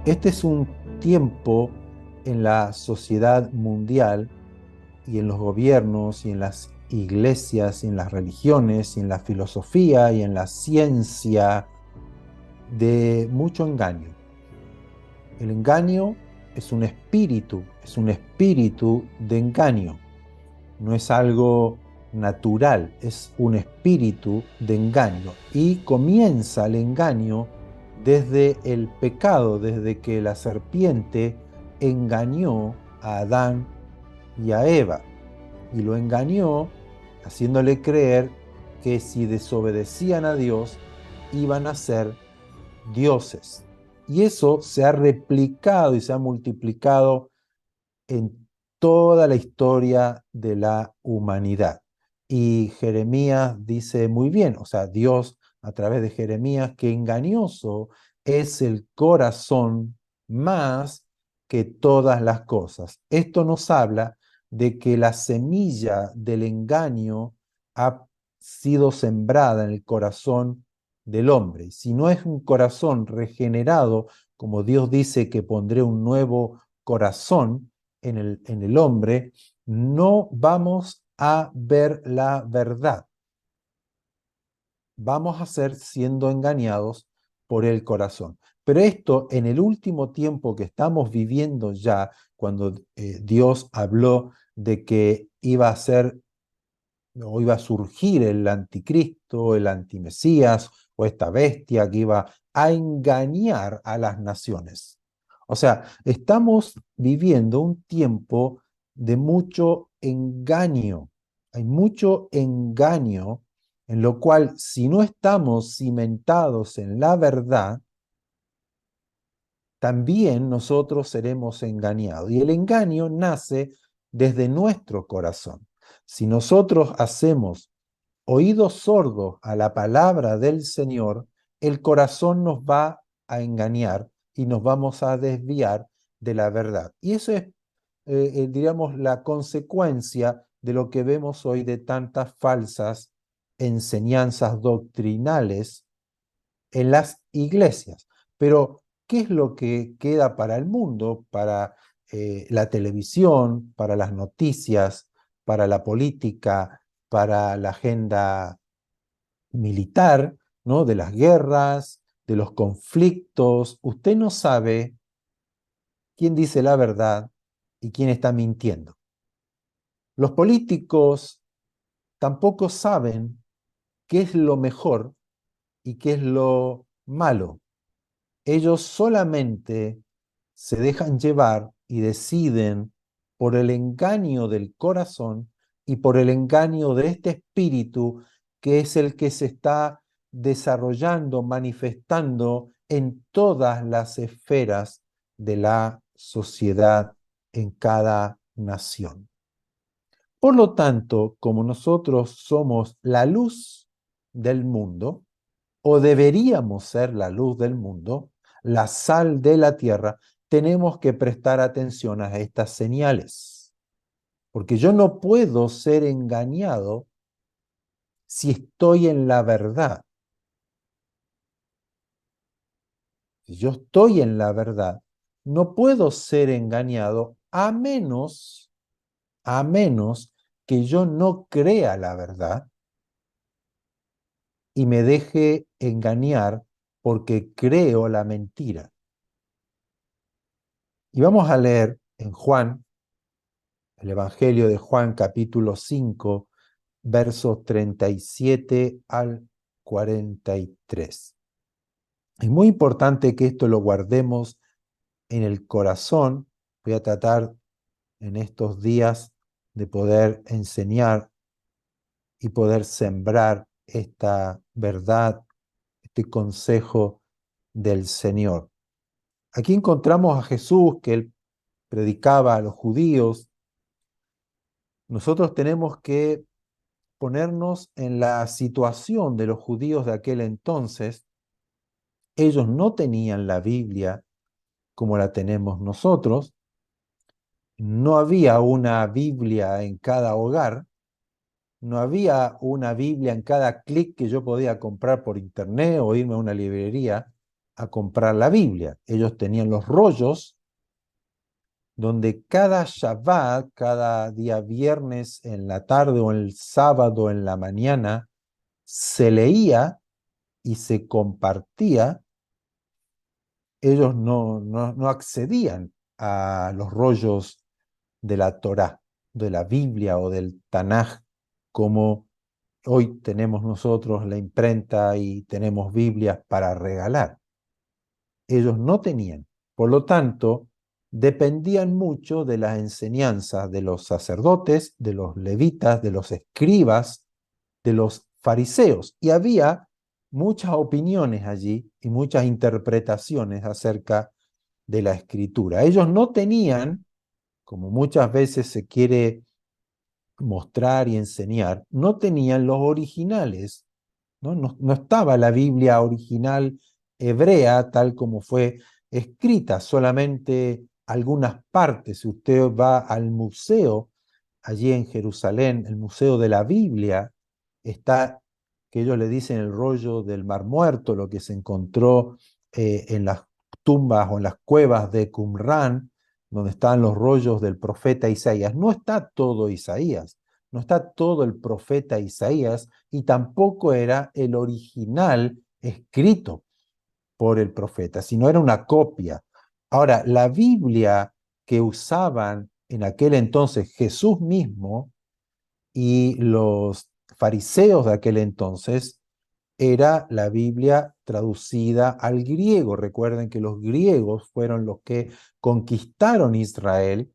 Este es un tiempo en la sociedad mundial y en los gobiernos y en las iglesias y en las religiones y en la filosofía y en la ciencia de mucho engaño. El engaño es un espíritu de engaño. No es algo natural, es un espíritu de engaño. Y comienza el engaño desde el pecado, desde que la serpiente engañó a Adán y a Eva. Y lo engañó haciéndole creer que si desobedecían a Dios, iban a ser dioses. Y eso se ha replicado y se ha multiplicado en toda la historia de la humanidad. Y Jeremías dice muy bien, o sea, Dios a través de Jeremías, que engañoso es el corazón más que todas las cosas. Esto nos habla de que la semilla del engaño ha sido sembrada en el corazón del hombre. Si no es un corazón regenerado, como Dios dice que pondré un nuevo corazón, en el hombre, no vamos a ver la verdad. Vamos a ser siendo engañados por el corazón. Pero esto en el último tiempo que estamos viviendo ya, cuando Dios habló de que iba a ser o iba a surgir el anticristo, el antimesías o esta bestia que iba a engañar a las naciones. O sea, estamos viviendo un tiempo de mucho engaño. Hay mucho engaño en lo cual si no estamos cimentados en la verdad, también nosotros seremos engañados. Y el engaño nace desde nuestro corazón. Si nosotros hacemos oídos sordos a la palabra del Señor, el corazón nos va a engañar y nos vamos a desviar de la verdad. Y eso es, diríamos, la consecuencia de lo que vemos hoy de tantas falsas enseñanzas doctrinales en las iglesias. Pero, ¿qué es lo que queda para el mundo, para la televisión, para las noticias, para la política, para la agenda militar, ¿no? De las guerras, de los conflictos? Usted no sabe quién dice la verdad y quién está mintiendo. Los políticos tampoco saben qué es lo mejor y qué es lo malo. Ellos solamente se dejan llevar y deciden por el engaño del corazón y por el engaño de este espíritu que es el que se está desarrollando, manifestando en todas las esferas de la sociedad en cada nación. Por lo tanto, como nosotros somos la luz del mundo, o deberíamos ser la luz del mundo, la sal de la tierra, tenemos que prestar atención a estas señales, porque yo no puedo ser engañado si estoy en la verdad. Si yo estoy en la verdad, no puedo ser engañado a menos que yo no crea la verdad y me deje engañar porque creo la mentira. Y vamos a leer en Juan, el Evangelio de Juan, capítulo 5, versos 37 al 43. Es muy importante que esto lo guardemos en el corazón. Voy a tratar en estos días de poder enseñar y poder sembrar esta verdad, este consejo del Señor. Aquí encontramos a Jesús que él predicaba a los judíos. Nosotros tenemos que ponernos en la situación de los judíos de aquel entonces. Ellos no tenían la Biblia como la tenemos nosotros. No había una Biblia en cada hogar. No había una Biblia en cada clic que yo podía comprar por internet o irme a una librería. a comprar la Biblia. Ellos tenían los rollos donde cada Shabbat, cada día viernes en la tarde o el sábado en la mañana, se leía y se compartía. Ellos no accedían a los rollos de la Torá, de la Biblia o del Tanaj, como hoy tenemos nosotros la imprenta y tenemos Biblias para regalar. Ellos no tenían. Por lo tanto, dependían mucho de las enseñanzas de los sacerdotes, de los levitas, de los escribas, de los fariseos. Y había muchas opiniones allí y muchas interpretaciones acerca de la escritura. Ellos no tenían, como muchas veces se quiere mostrar y enseñar, no tenían los originales, ¿no? No estaba la Biblia original hebrea tal como fue escrita, solamente algunas partes. Si usted va al museo allí en Jerusalén, el Museo de la Biblia, está, que ellos le dicen el rollo del Mar Muerto, lo que se encontró en las tumbas o en las cuevas de Qumran, donde están los rollos del profeta Isaías. No está todo Isaías, no está todo el profeta Isaías, y tampoco era el original escrito por el profeta, sino era una copia. Ahora, la Biblia que usaban en aquel entonces Jesús mismo y los fariseos de aquel entonces era la Biblia traducida al griego. Recuerden que los griegos fueron los que conquistaron Israel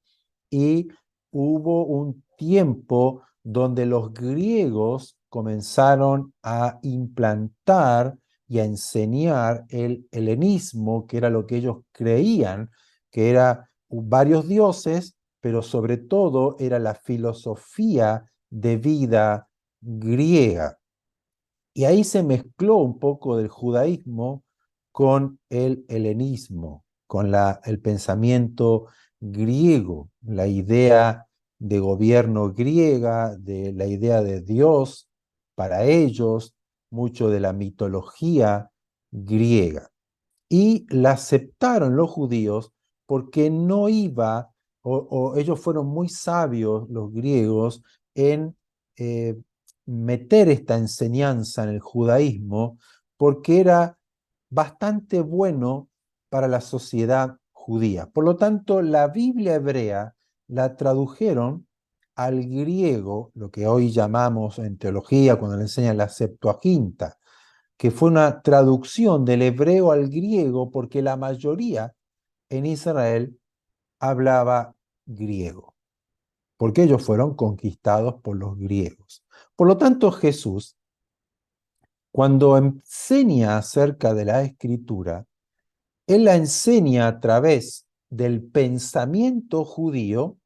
y hubo un tiempo donde los griegos comenzaron a implantar y a enseñar el helenismo, que era lo que ellos creían, que era varios dioses, pero sobre todo era la filosofía de vida griega. Y ahí se mezcló un poco del judaísmo con el helenismo, con el pensamiento griego, la idea de gobierno griega, de la idea de Dios para ellos, mucho de la mitología griega. Y la aceptaron los judíos porque no iba, o ellos fueron muy sabios, los griegos, en eh, meter esta enseñanza en el judaísmo, porque era bastante bueno para la sociedad judía. Por lo tanto, la Biblia hebrea la tradujeron al griego, lo que hoy llamamos en teología, cuando le enseñan la Septuaginta, que fue una traducción del hebreo al griego, porque la mayoría en Israel hablaba griego, porque ellos fueron conquistados por los griegos. Por lo tanto, Jesús, cuando enseña acerca de la escritura, él la enseña a través del pensamiento judío,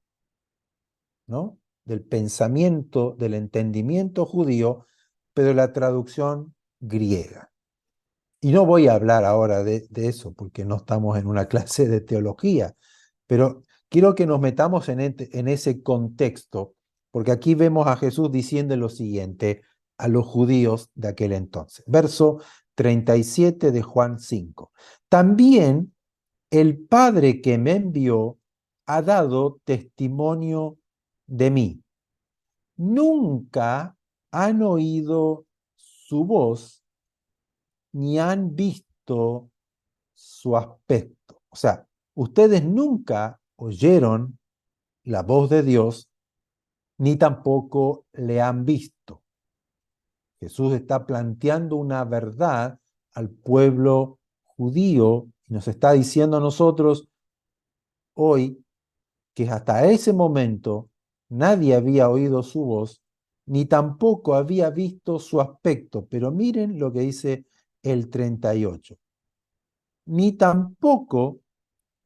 ¿no? Del pensamiento, del entendimiento judío, pero la traducción griega. Y no voy a hablar ahora de eso porque no estamos en una clase de teología, pero quiero que nos metamos en ese contexto, porque aquí vemos a Jesús diciendo lo siguiente a los judíos de aquel entonces. Verso 37 de Juan 5. También el Padre que me envió ha dado testimonio de mí. Nunca han oído su voz ni han visto su aspecto. O sea, ustedes nunca oyeron la voz de Dios, ni tampoco le han visto. Jesús está planteando una verdad al pueblo judío y nos está diciendo a nosotros hoy que hasta ese momento nadie había oído su voz, ni tampoco había visto su aspecto. Pero miren lo que dice el 38. Ni tampoco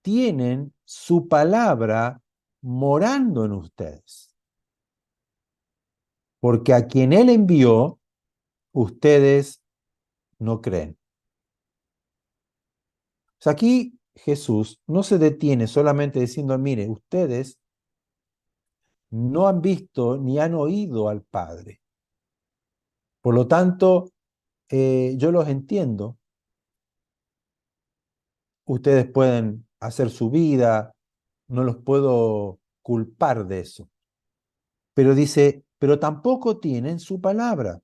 tienen su palabra morando en ustedes, porque a quien Él envió, ustedes no creen. O sea, aquí Jesús no se detiene solamente diciendo, mire, ustedes no han visto ni han oído al Padre. Por lo tanto, yo los entiendo, ustedes pueden hacer su vida, no los puedo culpar de eso. Pero dice, pero tampoco tienen su palabra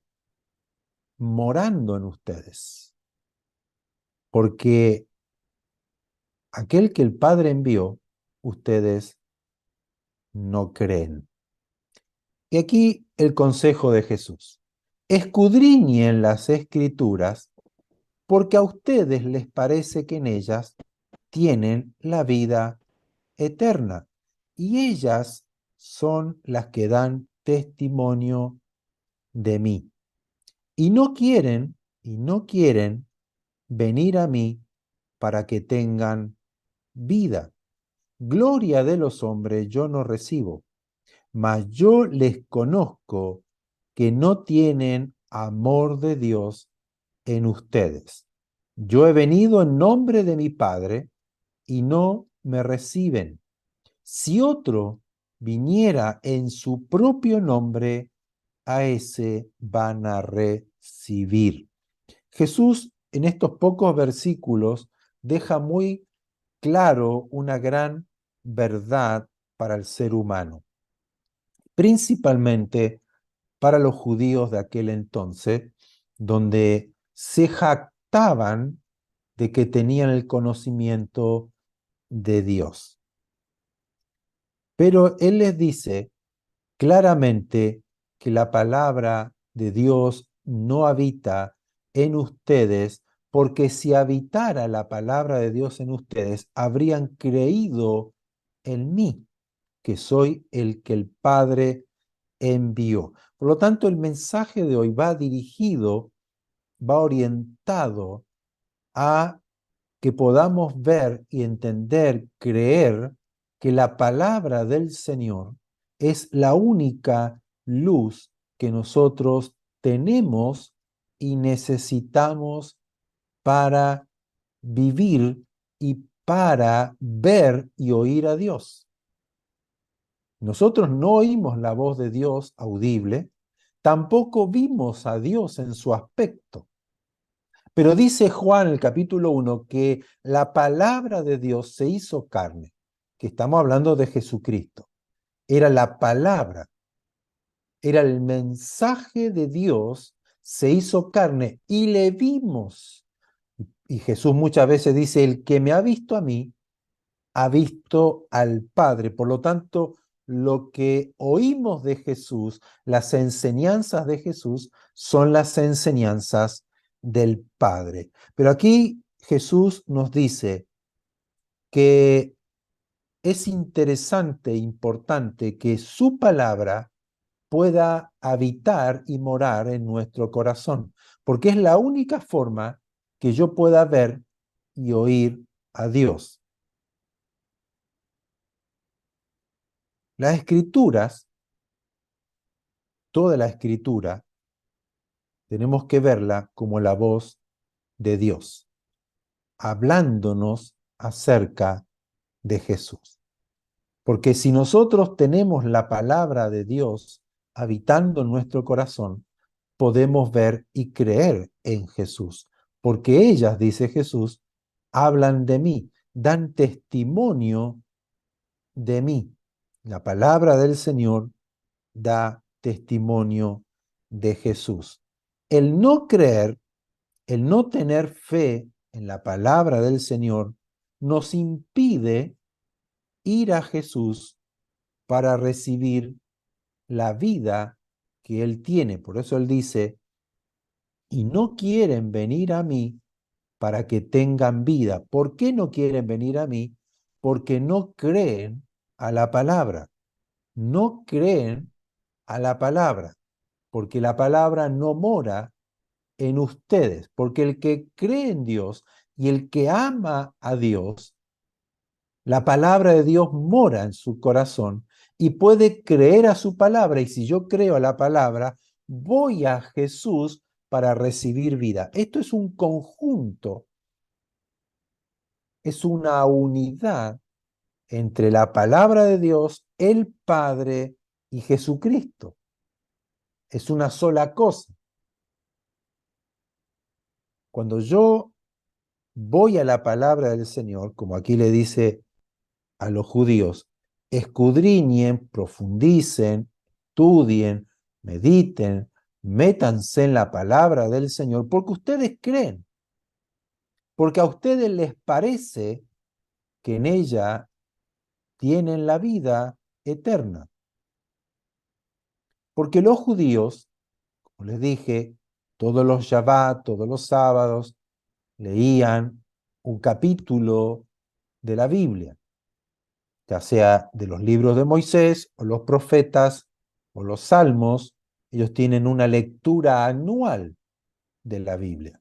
morando en ustedes, porque aquel que el Padre envió, ustedes no creen. Y aquí el consejo de Jesús. Escudriñen las Escrituras, porque a ustedes les parece que en ellas tienen la vida eterna, y ellas son las que dan testimonio de mí. Y no quieren venir a mí para que tengan vida. Gloria de los hombres yo no recibo, mas yo les conozco que no tienen amor de Dios en ustedes. Yo he venido en nombre de mi Padre y no me reciben. Si otro viniera en su propio nombre, a ese van a recibir. Jesús en estos pocos versículos deja muy claro una gran verdad para el ser humano, principalmente para los judíos de aquel entonces, donde se jactaban de que tenían el conocimiento de Dios. Pero Él les dice claramente que la palabra de Dios no habita en ustedes, porque si habitara la palabra de Dios en ustedes, habrían creído en mí, que soy el que el Padre envió. Por lo tanto, el mensaje de hoy va dirigido, va orientado a que podamos ver y entender, creer que la palabra del Señor es la única luz que nosotros tenemos y necesitamos para vivir y para ver y oír a Dios. Nosotros no oímos la voz de Dios audible, tampoco vimos a Dios en su aspecto. Pero dice Juan en el capítulo 1 que la palabra de Dios se hizo carne, que estamos hablando de Jesucristo. Era la palabra, era el mensaje de Dios, se hizo carne y le vimos. Y Jesús muchas veces dice, el que me ha visto a mí, ha visto al Padre. Por lo tanto, lo que oímos de Jesús, las enseñanzas de Jesús, son las enseñanzas del Padre. Pero aquí Jesús nos dice que es interesante e importante que su palabra pueda habitar y morar en nuestro corazón, porque es la única forma que yo pueda ver y oír a Dios. Las escrituras, toda la escritura, tenemos que verla como la voz de Dios, hablándonos acerca de Jesús. Porque si nosotros tenemos la palabra de Dios habitando en nuestro corazón, podemos ver y creer en Jesús. Porque ellas, dice Jesús, hablan de mí, dan testimonio de mí. La palabra del Señor da testimonio de Jesús. El no creer, el no tener fe en la palabra del Señor, nos impide ir a Jesús para recibir la vida que Él tiene. Por eso Él dice, y no quieren venir a mí para que tengan vida. ¿Por qué no quieren venir a mí? Porque no creen a la palabra. No creen a la palabra, porque la palabra no mora en ustedes, porque el que cree en Dios y el que ama a Dios, la palabra de Dios mora en su corazón y puede creer a su palabra. Y si yo creo a la palabra, voy a Jesús para recibir vida. Esto es un conjunto, es una unidad entre la palabra de Dios, el Padre y Jesucristo. Es una sola cosa. Cuando yo voy a la palabra del Señor, como aquí le dice a los judíos, escudriñen, profundicen, estudien, mediten, métanse en la palabra del Señor, porque ustedes creen, porque a ustedes les parece que en ella tienen la vida eterna. Porque los judíos, como les dije, todos los Shabbat, todos los sábados, leían un capítulo de la Biblia, ya sea de los libros de Moisés o los profetas o los salmos. Ellos tienen una lectura anual de la Biblia,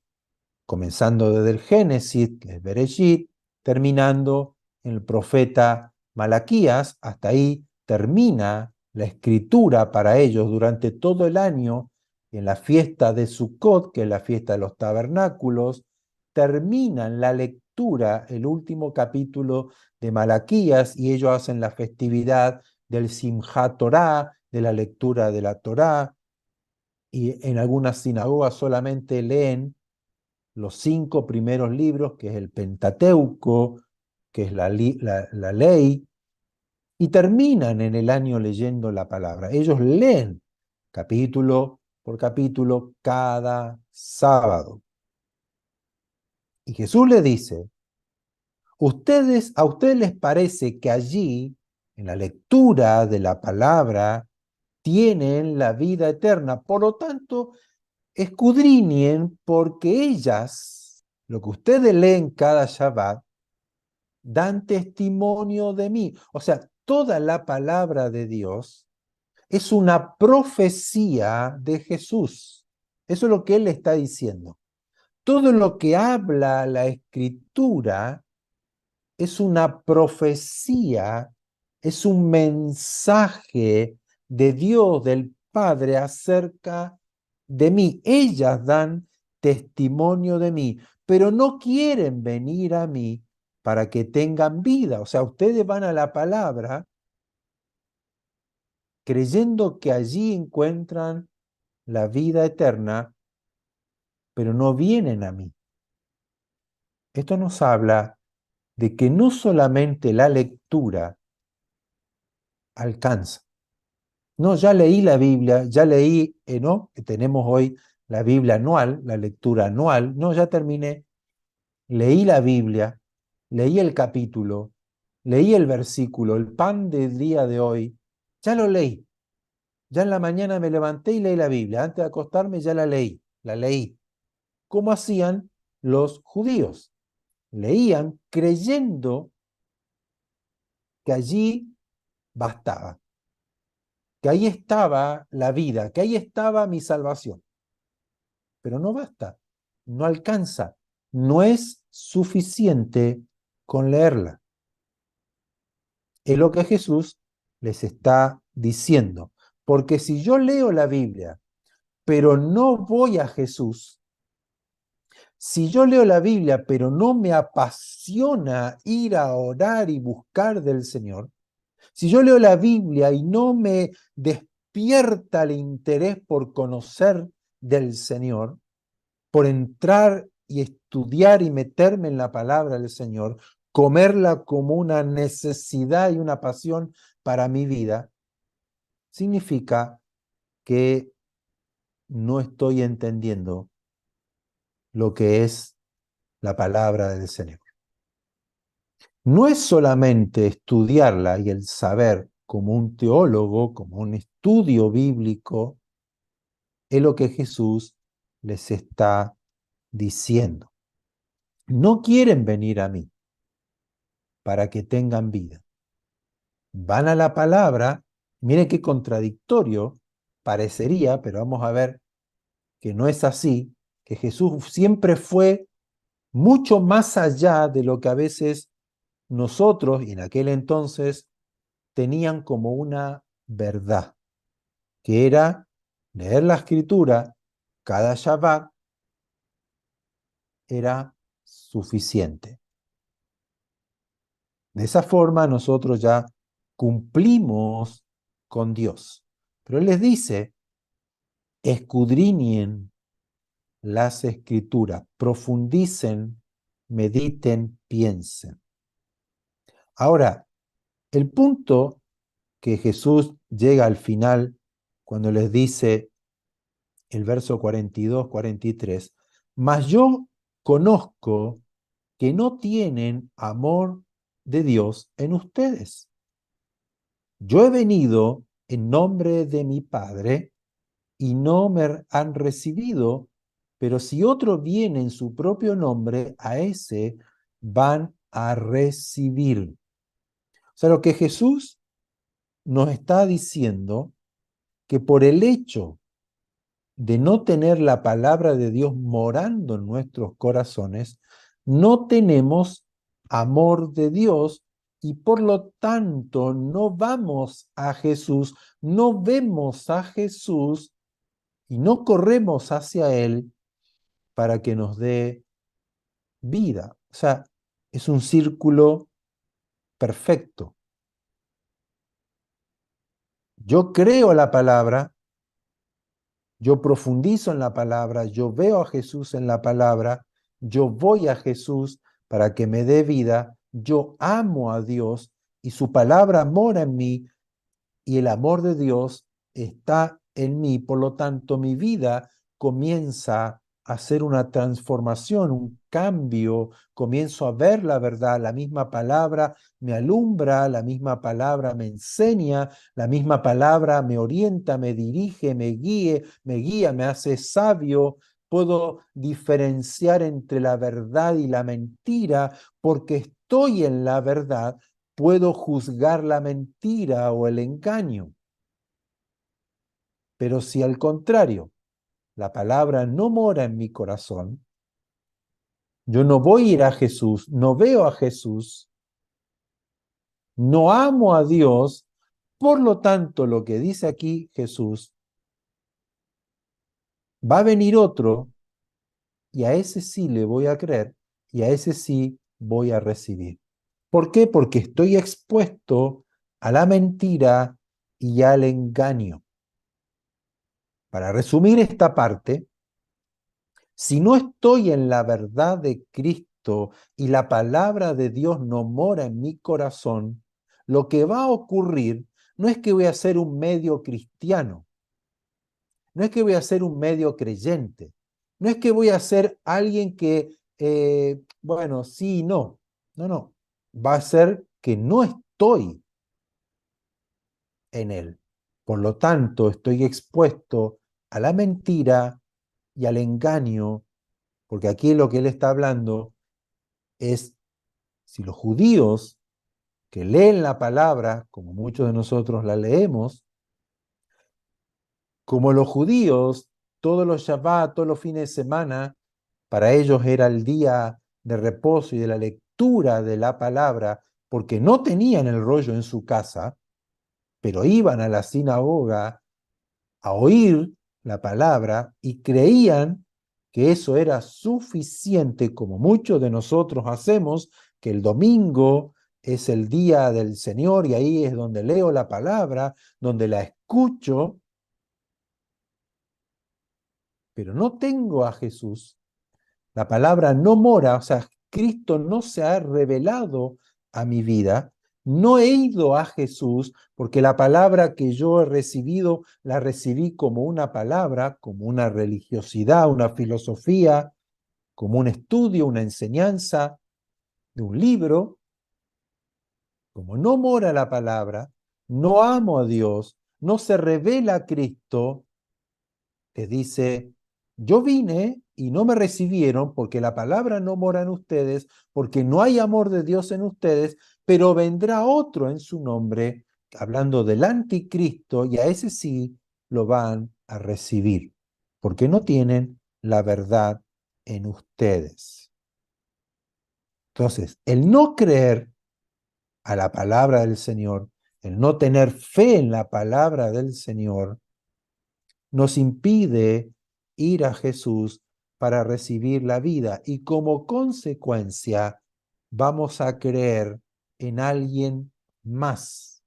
comenzando desde el Génesis, que es Bereshit, terminando en el profeta Malaquías. Hasta ahí termina la escritura para ellos durante todo el año. En la fiesta de Sukkot, que es la fiesta de los tabernáculos, terminan la lectura, el último capítulo de Malaquías, y ellos hacen la festividad del Simchat Torah, de la lectura de la Torá, y en algunas sinagogas solamente leen los 5 primeros libros, que es el Pentateuco, que es la ley, y terminan en el año leyendo la palabra. Ellos leen capítulo por capítulo cada sábado. Y Jesús le dice, a ustedes les parece que allí, en la lectura de la palabra, tienen la vida eterna. Por lo tanto, escudriñen, porque ellas, lo que ustedes leen cada Shabbat, dan testimonio de mí. O sea, toda la palabra de Dios es una profecía de Jesús. Eso es lo que él está diciendo. Todo lo que habla la Escritura es una profecía, es un mensaje de Dios, del Padre, acerca de mí. Ellas dan testimonio de mí, pero no quieren venir a mí para que tengan vida. O sea, ustedes van a la palabra creyendo que allí encuentran la vida eterna, pero no vienen a mí. Esto nos habla de que no solamente la lectura alcanza. No, ya leí la Biblia, ya leí, ¿no? Que tenemos hoy la Biblia anual, la lectura anual. No, ya terminé. Leí la Biblia, leí el capítulo, leí el versículo, el pan del día de hoy. Ya lo leí. Ya en la mañana me levanté y leí la Biblia. Antes de acostarme ya la leí, la leí. ¿Cómo hacían los judíos? Leían creyendo que allí bastaba, que ahí estaba la vida, que ahí estaba mi salvación. Pero no basta, no alcanza, no es suficiente con leerla. Es lo que Jesús les está diciendo. Porque si yo leo la Biblia, pero no voy a Jesús, si yo leo la Biblia, pero no me apasiona ir a orar y buscar del Señor, si yo leo la Biblia y no me despierta el interés por conocer del Señor, por entrar y estudiar y meterme en la palabra del Señor, comerla como una necesidad y una pasión para mi vida, significa que no estoy entendiendo lo que es la palabra del Señor. No es solamente estudiarla y el saber como un teólogo, como un estudio bíblico, es lo que Jesús les está diciendo. No quieren venir a mí para que tengan vida. Van a la palabra, miren qué contradictorio parecería, pero vamos a ver que no es así, que Jesús siempre fue mucho más allá de lo que a veces nosotros, y en aquel entonces, tenían como una verdad, que era leer la escritura cada Shabbat era suficiente. De esa forma nosotros ya cumplimos con Dios. Pero Él les dice, escudriñen las escrituras, profundicen mediten, piensen. Ahora, el punto que Jesús llega al final cuando les dice el verso 42, 43, mas yo conozco que no tienen amor de Dios en ustedes. Yo he venido en nombre de mi Padre y no me han recibido, pero si otro viene en su propio nombre, a ese van a recibir. O sea, lo que Jesús nos está diciendo, que por el hecho de no tener la palabra de Dios morando en nuestros corazones, no tenemos amor de Dios y por lo tanto no vamos a Jesús, no vemos a Jesús y no corremos hacia Él para que nos dé vida. O sea, es un círculo perfecto. Yo creo la palabra, yo profundizo en la palabra, yo veo a Jesús en la palabra, yo voy a Jesús para que me dé vida, yo amo a Dios y su palabra mora en mí y el amor de Dios está en mí. Por lo tanto, mi vida comienza a hacer una transformación, un cambio, comienzo a ver la verdad, la misma palabra me alumbra, la misma palabra me enseña, la misma palabra me orienta, me dirige, me guía, me hace sabio. Puedo diferenciar entre la verdad y la mentira porque estoy en la verdad. Puedo juzgar la mentira o el engaño. Pero si al contrario, la palabra no mora en mi corazón, yo no voy a ir a Jesús, no veo a Jesús, no amo a Dios, por lo tanto, lo que dice aquí Jesús, va a venir otro y a ese sí le voy a creer y a ese sí voy a recibir. ¿Por qué? Porque estoy expuesto a la mentira y al engaño. Para resumir esta parte, si no estoy en la verdad de Cristo y la palabra de Dios no mora en mi corazón, lo que va a ocurrir no es que voy a ser un medio cristiano, no es que voy a ser un medio creyente, no es que voy a ser alguien que, bueno, sí y no. No, no. Va a ser que no estoy en él. Por lo tanto, estoy expuesto a la mentira y al engaño, porque aquí lo que él está hablando es si los judíos que leen la palabra, como muchos de nosotros la leemos, como los judíos, todos los Shabbat, todos los fines de semana, para ellos era el día de reposo y de la lectura de la palabra, porque no tenían el rollo en su casa, pero iban a la sinagoga a oír la palabra y creían que eso era suficiente, como muchos de nosotros hacemos, que el domingo es el día del Señor y ahí es donde leo la palabra, donde la escucho, pero no tengo a Jesús. La palabra no mora, o sea, Cristo no se ha revelado a mi vida. No he ido a Jesús porque la palabra que yo he recibido la recibí como una palabra, como una religiosidad, una filosofía, como un estudio, una enseñanza de un libro. Como no mora la palabra, no amo a Dios, no se revela a Cristo, les dice, yo vine y no me recibieron porque la palabra no mora en ustedes, porque no hay amor de Dios en ustedes, pero vendrá otro en su nombre, hablando del anticristo, y a ese sí lo van a recibir, porque no tienen la verdad en ustedes. Entonces, el no creer a la palabra del Señor, el no tener fe en la palabra del Señor, nos impide ir a Jesús para recibir la vida y como consecuencia vamos a creer en alguien más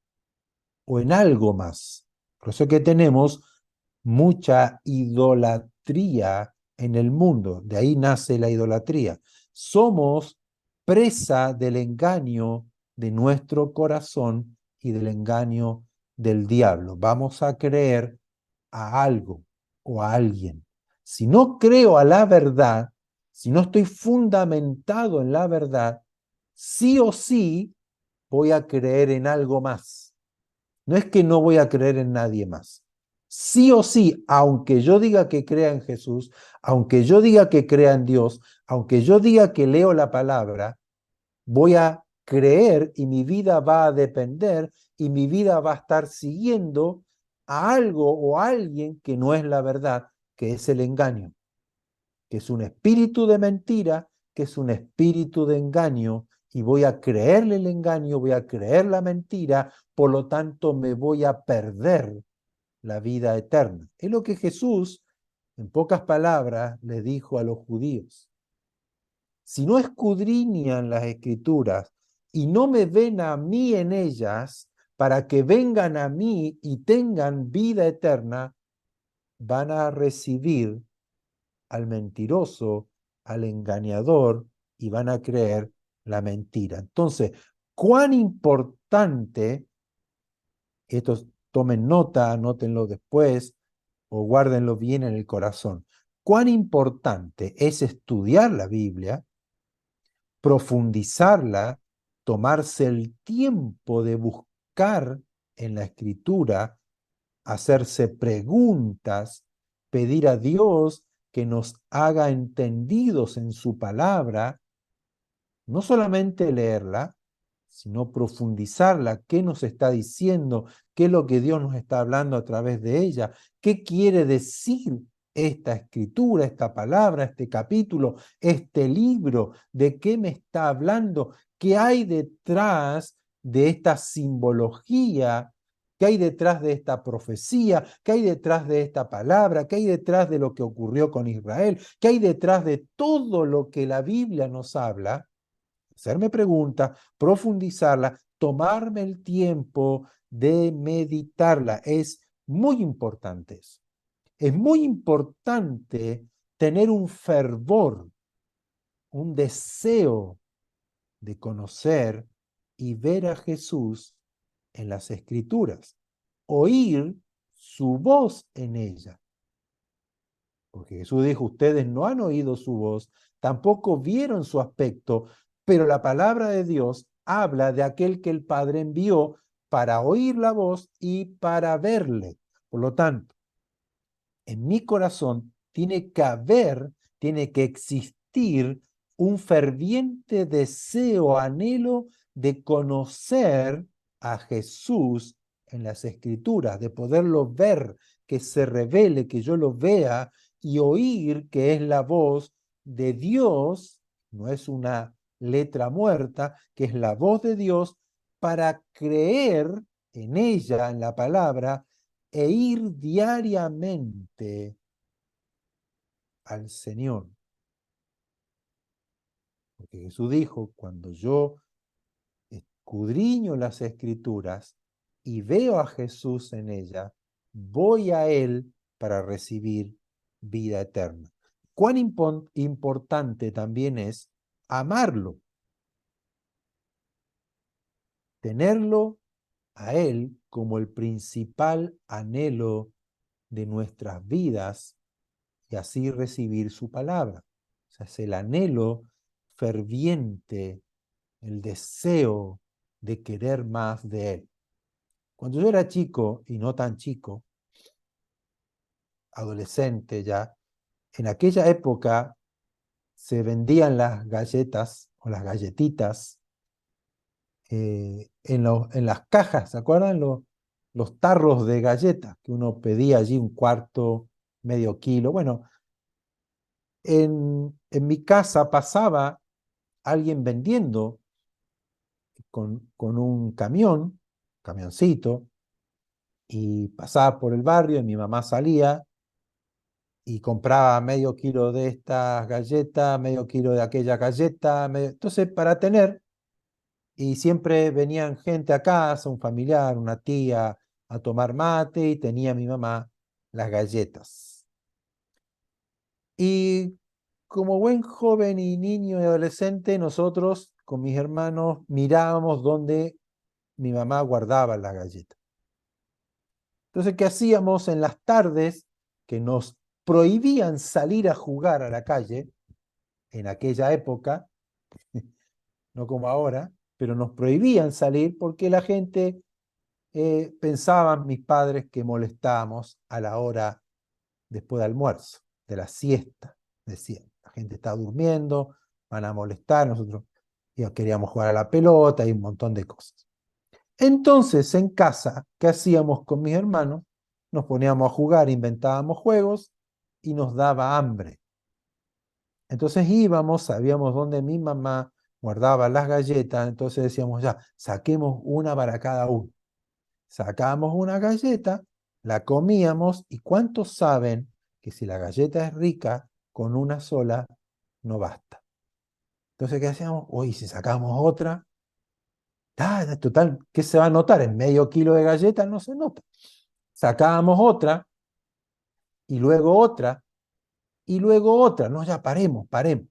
o en algo más. Por eso que tenemos mucha idolatría en el mundo, de ahí nace la idolatría. somos presa del engaño de nuestro corazón y del engaño del diablo. Vamos a creer a algo o a alguien. Si no creo a la verdad, si no estoy fundamentado en la verdad, sí o sí voy a creer en algo más. No es que no voy a creer en nadie más. Sí o sí, aunque yo diga que crea en Jesús, aunque yo diga que crea en Dios, aunque yo diga que leo la palabra, voy a creer y mi vida va a depender y mi vida va a estar siguiendo a algo o a alguien que no es la verdad, que es el engaño, que es un espíritu de mentira, que es un espíritu de engaño, y voy a creerle el engaño, voy a creer la mentira, por lo tanto me voy a perder la vida eterna. Es lo que Jesús, en pocas palabras, le dijo a los judíos. Si no escudriñan las escrituras y no me ven a mí en ellas, para que vengan a mí y tengan vida eterna, van a recibir al mentiroso, al engañador, y van a creer la mentira. Entonces, cuán importante, esto tomen nota, anótenlo después o guárdenlo bien en el corazón, cuán importante es estudiar la Biblia, profundizarla, tomarse el tiempo de buscar en la escritura, hacerse preguntas, pedir a Dios que nos haga entendidos en su palabra, no solamente leerla, sino profundizarla, qué nos está diciendo, qué es lo que Dios nos está hablando a través de ella, qué quiere decir esta escritura, esta palabra, este capítulo, este libro, de qué me está hablando, qué hay detrás de esta simbología, qué hay detrás de esta profecía, qué hay detrás de esta palabra, qué hay detrás de lo que ocurrió con Israel, qué hay detrás de todo lo que la Biblia nos habla. Hacerme preguntas, profundizarla, tomarme el tiempo de meditarla. Es muy importante eso. Es muy importante tener un fervor, un deseo de conocer y ver a Jesús en las Escrituras, oír su voz en ella. Porque Jesús dijo, ustedes no han oído su voz, tampoco vieron su aspecto, pero la palabra de Dios habla de aquel que el Padre envió para oír la voz y para verle. Por lo tanto, en mi corazón tiene que haber, tiene que existir un ferviente deseo, anhelo de conocer a Jesús en las Escrituras, de poderlo ver, que se revele, que yo lo vea y oír que es la voz de Dios, no es una letra muerta, que es la voz de Dios para creer en ella, en la palabra, e ir diariamente al Señor. Porque Jesús dijo, cuando yo escudriño las Escrituras y veo a Jesús en ella, voy a Él para recibir vida eterna. Cuán importante también es amarlo, tenerlo a Él como el principal anhelo de nuestras vidas y así recibir su palabra. O sea, es el anhelo ferviente, el deseo de querer más de Él. Cuando yo era chico, y no tan chico, adolescente ya, en aquella época se vendían las galletas o las galletitas en las cajas, ¿se acuerdan? Los tarros de galletas que uno pedía allí un cuarto, medio kilo. Bueno, en mi casa pasaba alguien vendiendo con un camioncito, y pasaba por el barrio y mi mamá salía y compraba medio kilo de estas galletas, medio kilo de aquella galleta, entonces para tener, y siempre venían gente a casa, un familiar, una tía, a tomar mate y tenía mi mamá las galletas. Y como buen joven y niño y adolescente, nosotros con mis hermanos mirábamos dónde mi mamá guardaba la galleta. Entonces, ¿qué hacíamos en las tardes que nos prohibían salir a jugar a la calle? En aquella época, no como ahora, pero nos prohibían salir porque la gente pensaban, mis padres, que molestábamos a la hora después de almuerzo, de la siesta. Decían, la gente está durmiendo, van a molestar, nosotros queríamos jugar a la pelota y un montón de cosas. Entonces, en casa, ¿qué hacíamos con mis hermanos? Nos poníamos a jugar, inventábamos juegos y nos daba hambre. Entonces íbamos, sabíamos dónde mi mamá guardaba las galletas, entonces decíamos, ya, saquemos una para cada uno. Sacábamos una galleta, la comíamos, y ¿cuántos saben que si la galleta es rica, con una sola no basta? Entonces, ¿qué hacíamos? Uy, si sacamos otra, total, ¿qué se va a notar? En medio kilo de galletas no se nota. Sacábamos otra, y luego otra, y luego otra. No, ya paremos, paremos.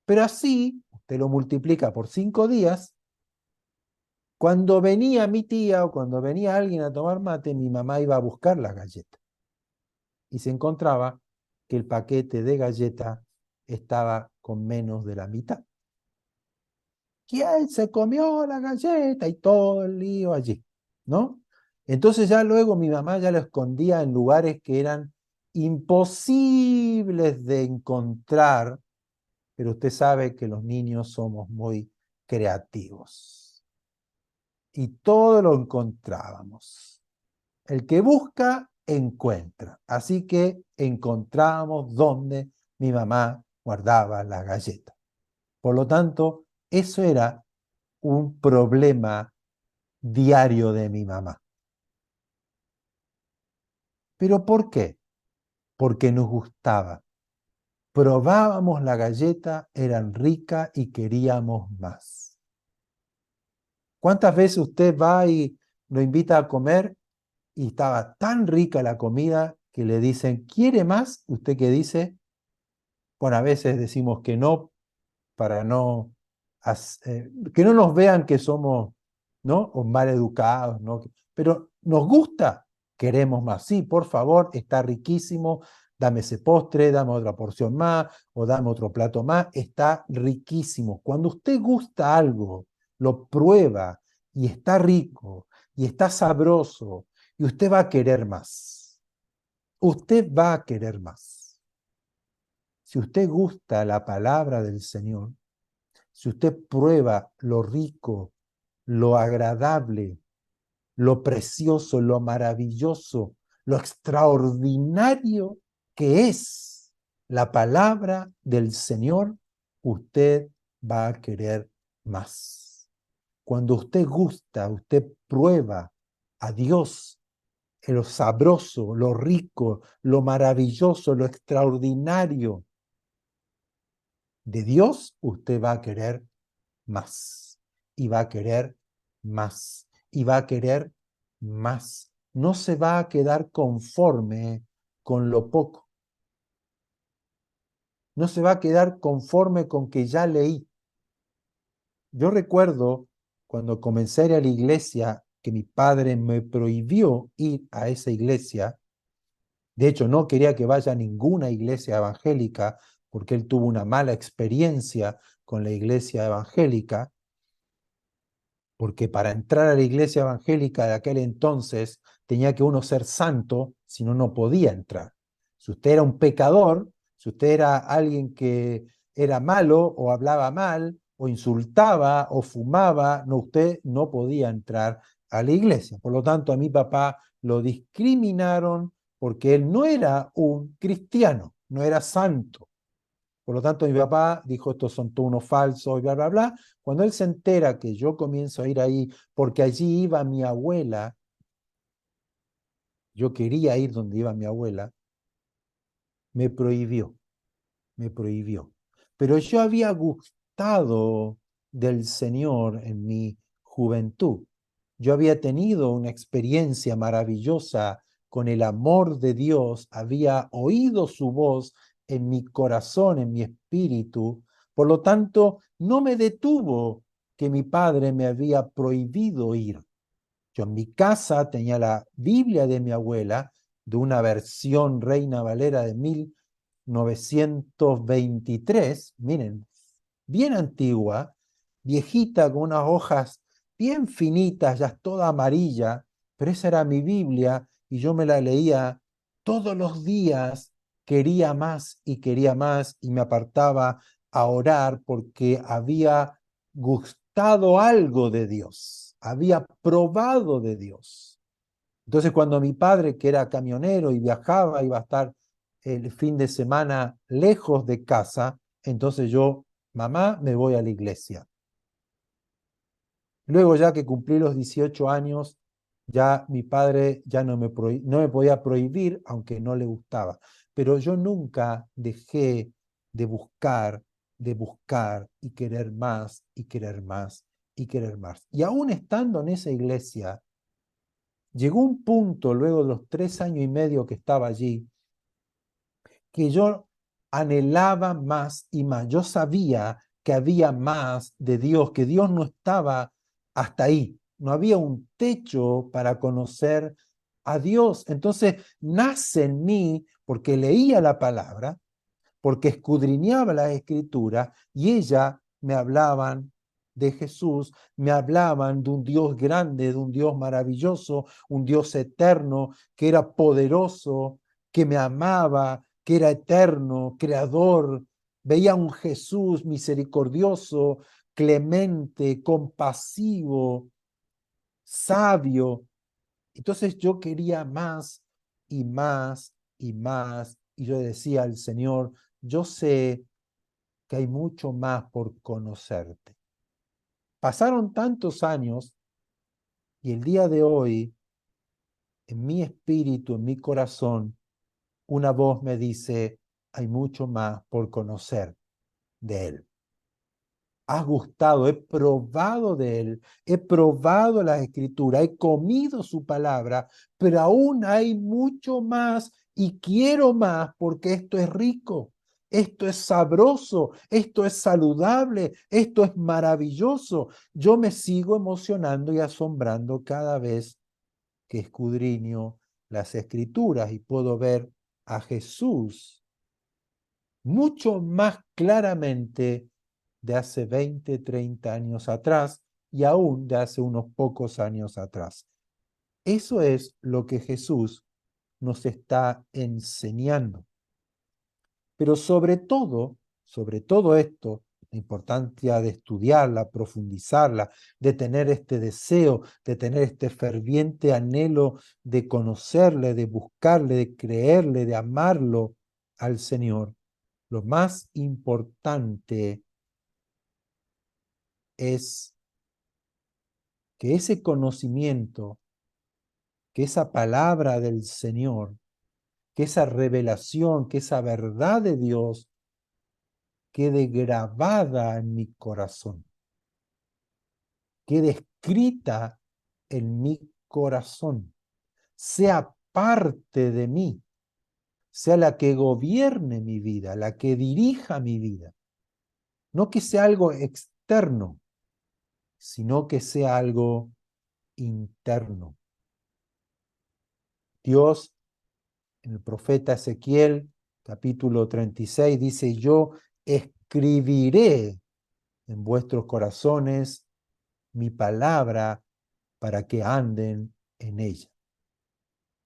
Pero así, usted lo multiplica por 5 días, cuando venía mi tía o cuando venía alguien a tomar mate, mi mamá iba a buscar las galletas. Y se encontraba que el paquete de galletas estaba con menos de la mitad. ¿Quién se comió la galleta? Y todo el lío allí, ¿no? Entonces ya luego mi mamá ya lo escondía en lugares que eran imposibles de encontrar, pero usted sabe que los niños somos muy creativos. Y todo lo encontrábamos. El que busca, encuentra. Así que encontrábamos dónde mi mamá guardaba las galletas. Por lo tanto, eso era un problema diario de mi mamá. ¿Pero por qué? Porque nos gustaba. Probábamos la galleta, eran ricas y queríamos más. ¿Cuántas veces usted va y lo invita a comer y estaba tan rica la comida que le dicen, ¿quiere más? ¿Usted qué dice? Bueno, a veces decimos que no para que no nos vean que somos, ¿no? O mal educados, ¿no? Pero nos gusta, queremos más. Sí, por favor, está riquísimo, dame ese postre, dame otra porción más o dame otro plato más, está riquísimo. Cuando usted gusta algo, lo prueba y está rico y está sabroso y usted va a querer más. Usted va a querer más. Si usted gusta la palabra del Señor, si usted prueba lo rico, lo agradable, lo precioso, lo maravilloso, lo extraordinario que es la palabra del Señor, usted va a querer más. Cuando usted gusta, usted prueba a Dios, lo sabroso, lo rico, lo maravilloso, lo extraordinario de Dios, usted va a querer más. Y va a querer más. Y va a querer más. No se va a quedar conforme con lo poco. No se va a quedar conforme con que ya leí. Yo recuerdo cuando comencé a ir a la iglesia, que mi padre me prohibió ir a esa iglesia. De hecho, no quería que vaya a ninguna iglesia evangélica porque él tuvo una mala experiencia con la iglesia evangélica, porque para entrar a la iglesia evangélica de aquel entonces tenía que uno ser santo, si no, no podía entrar. Si usted era un pecador, si usted era alguien que era malo o hablaba mal o insultaba o fumaba, no, usted no podía entrar a la iglesia. Por lo tanto, a mi papá lo discriminaron porque él no era un cristiano, no era santo. Por lo tanto, mi papá dijo, estos son todos unos falsos, y bla, bla, bla. Cuando él se entera que yo comienzo a ir ahí, porque allí iba mi abuela, yo quería ir donde iba mi abuela, me prohibió, me prohibió. Pero yo había gustado del Señor en mi juventud. Yo había tenido una experiencia maravillosa con el amor de Dios, había oído su voz en mi corazón, en mi espíritu. Por lo tanto, no me detuvo que mi padre me había prohibido ir. Yo en mi casa tenía la Biblia de mi abuela, de una versión Reina Valera de 1923, miren, bien antigua, viejita, con unas hojas bien finitas, ya toda amarilla, pero esa era mi Biblia y yo me la leía todos los días, quería más y me apartaba a orar porque había gustado algo de Dios, había probado de Dios. Entonces cuando mi padre, que era camionero y viajaba, iba a estar el fin de semana lejos de casa, entonces yo, mamá, me voy a la iglesia. Luego ya que cumplí los 18 años, ya mi padre ya no me podía prohibir, aunque no le gustaba. Pero yo nunca dejé de buscar y querer más y querer más y querer más. Y aún estando en esa iglesia, llegó un punto, luego de los 3 años y medio que estaba allí, que yo anhelaba más y más. Yo sabía que había más de Dios, que Dios no estaba hasta ahí. No había un techo para conocer a Dios. Entonces nace en mí, porque leía la palabra, porque escudriñaba las escrituras y ellas me hablaban de Jesús, me hablaban de un Dios grande, de un Dios maravilloso, un Dios eterno, que era poderoso, que me amaba, que era eterno, creador. Veía un Jesús misericordioso, clemente, compasivo, sabio. Entonces yo quería más y más y más. Y yo decía al Señor, yo sé que hay mucho más por conocerte. Pasaron tantos años y el día de hoy, en mi espíritu, en mi corazón, una voz me dice, hay mucho más por conocer de Él. Has gustado, he probado de Él, he probado las escrituras, he comido su palabra, pero aún hay mucho más y quiero más porque esto es rico, esto es sabroso, esto es saludable, esto es maravilloso. Yo me sigo emocionando y asombrando cada vez que escudriño las escrituras y puedo ver a Jesús mucho más claramente de hace 20, 30 años atrás y aún de hace unos pocos años atrás. Eso es lo que Jesús nos está enseñando. Pero sobre todo esto, la importancia de estudiarla, profundizarla, de tener este deseo, de tener este ferviente anhelo de conocerle, de buscarle, de creerle, de amarlo al Señor. Lo más importante es que ese conocimiento, que esa palabra del Señor, que esa revelación, que esa verdad de Dios quede grabada en mi corazón, quede escrita en mi corazón, sea parte de mí, sea la que gobierne mi vida, la que dirija mi vida. No que sea algo externo, sino que sea algo interno. Dios, en el profeta Ezequiel, capítulo 36, dice, yo escribiré en vuestros corazones mi palabra para que anden en ella.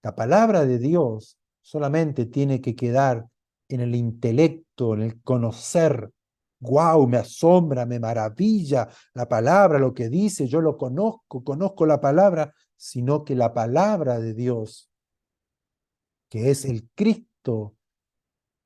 La palabra de Dios solamente tiene que quedar en el intelecto, en el conocer. ¡Guau! Me asombra, me maravilla la palabra, lo que dice, yo lo conozco la palabra, sino que la palabra de Dios, que es el Cristo,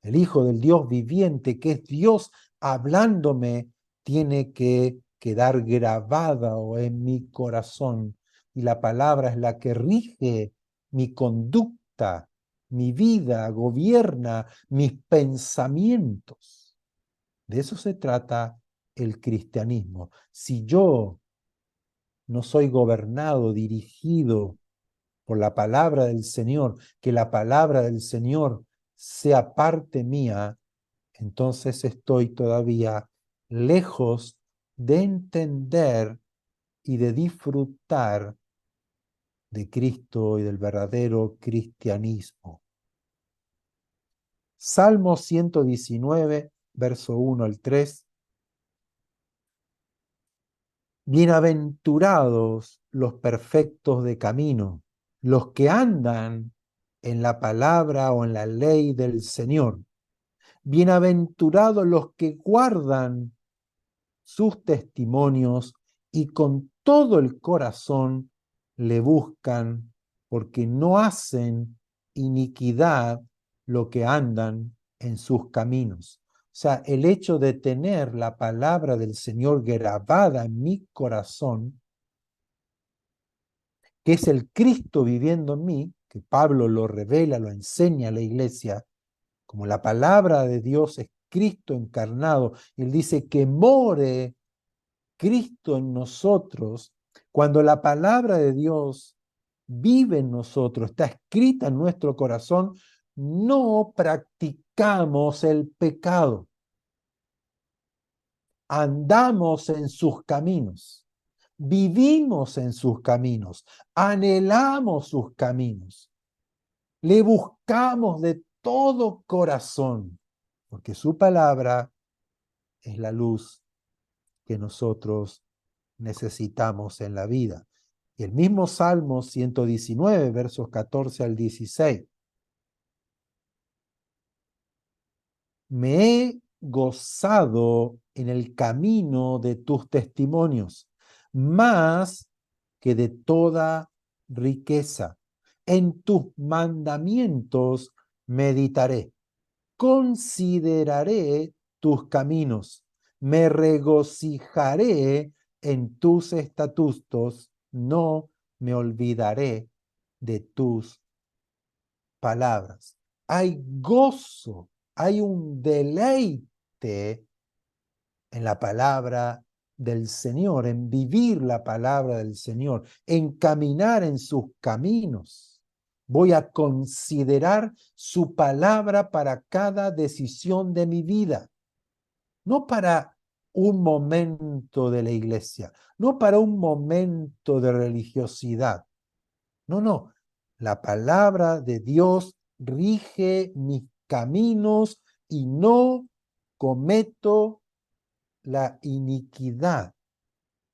el Hijo del Dios viviente, que es Dios hablándome, tiene que quedar grabada o en mi corazón. Y la palabra es la que rige mi conducta, mi vida, gobierna mis pensamientos. De eso se trata el cristianismo. Si yo no soy gobernado, dirigido por la palabra del Señor, que la palabra del Señor sea parte mía, entonces estoy todavía lejos de entender y de disfrutar de Cristo y del verdadero cristianismo. Salmo 119, verso 1 al 3. Bienaventurados los perfectos de camino, los que andan en la palabra o en la ley del Señor. Bienaventurados los que guardan sus testimonios y con todo el corazón le buscan, porque no hacen iniquidad lo que andan en sus caminos. O sea, el hecho de tener la palabra del Señor grabada en mi corazón, que es el Cristo viviendo en mí, que Pablo lo revela, lo enseña a la iglesia, como la palabra de Dios es Cristo encarnado. Él dice que more Cristo en nosotros, cuando la palabra de Dios vive en nosotros, está escrita en nuestro corazón, no practicamos el pecado, andamos en sus caminos, vivimos en sus caminos, anhelamos sus caminos, le buscamos de todo corazón, porque su palabra es la luz que nosotros necesitamos en la vida. Y el mismo Salmo 119, versos 14 al 16. Me he gozado en el camino de tus testimonios, más que de toda riqueza. En tus mandamientos meditaré, consideraré tus caminos, me regocijaré en tus estatutos, no me olvidaré de tus palabras. Hay gozo, hay un deleite en la palabra del Señor, en vivir la palabra del Señor, en caminar en sus caminos. Voy a considerar su palabra para cada decisión de mi vida, no para un momento de la iglesia, no para un momento de religiosidad. No, no. La palabra de Dios rige mis caminos y no cometo la iniquidad.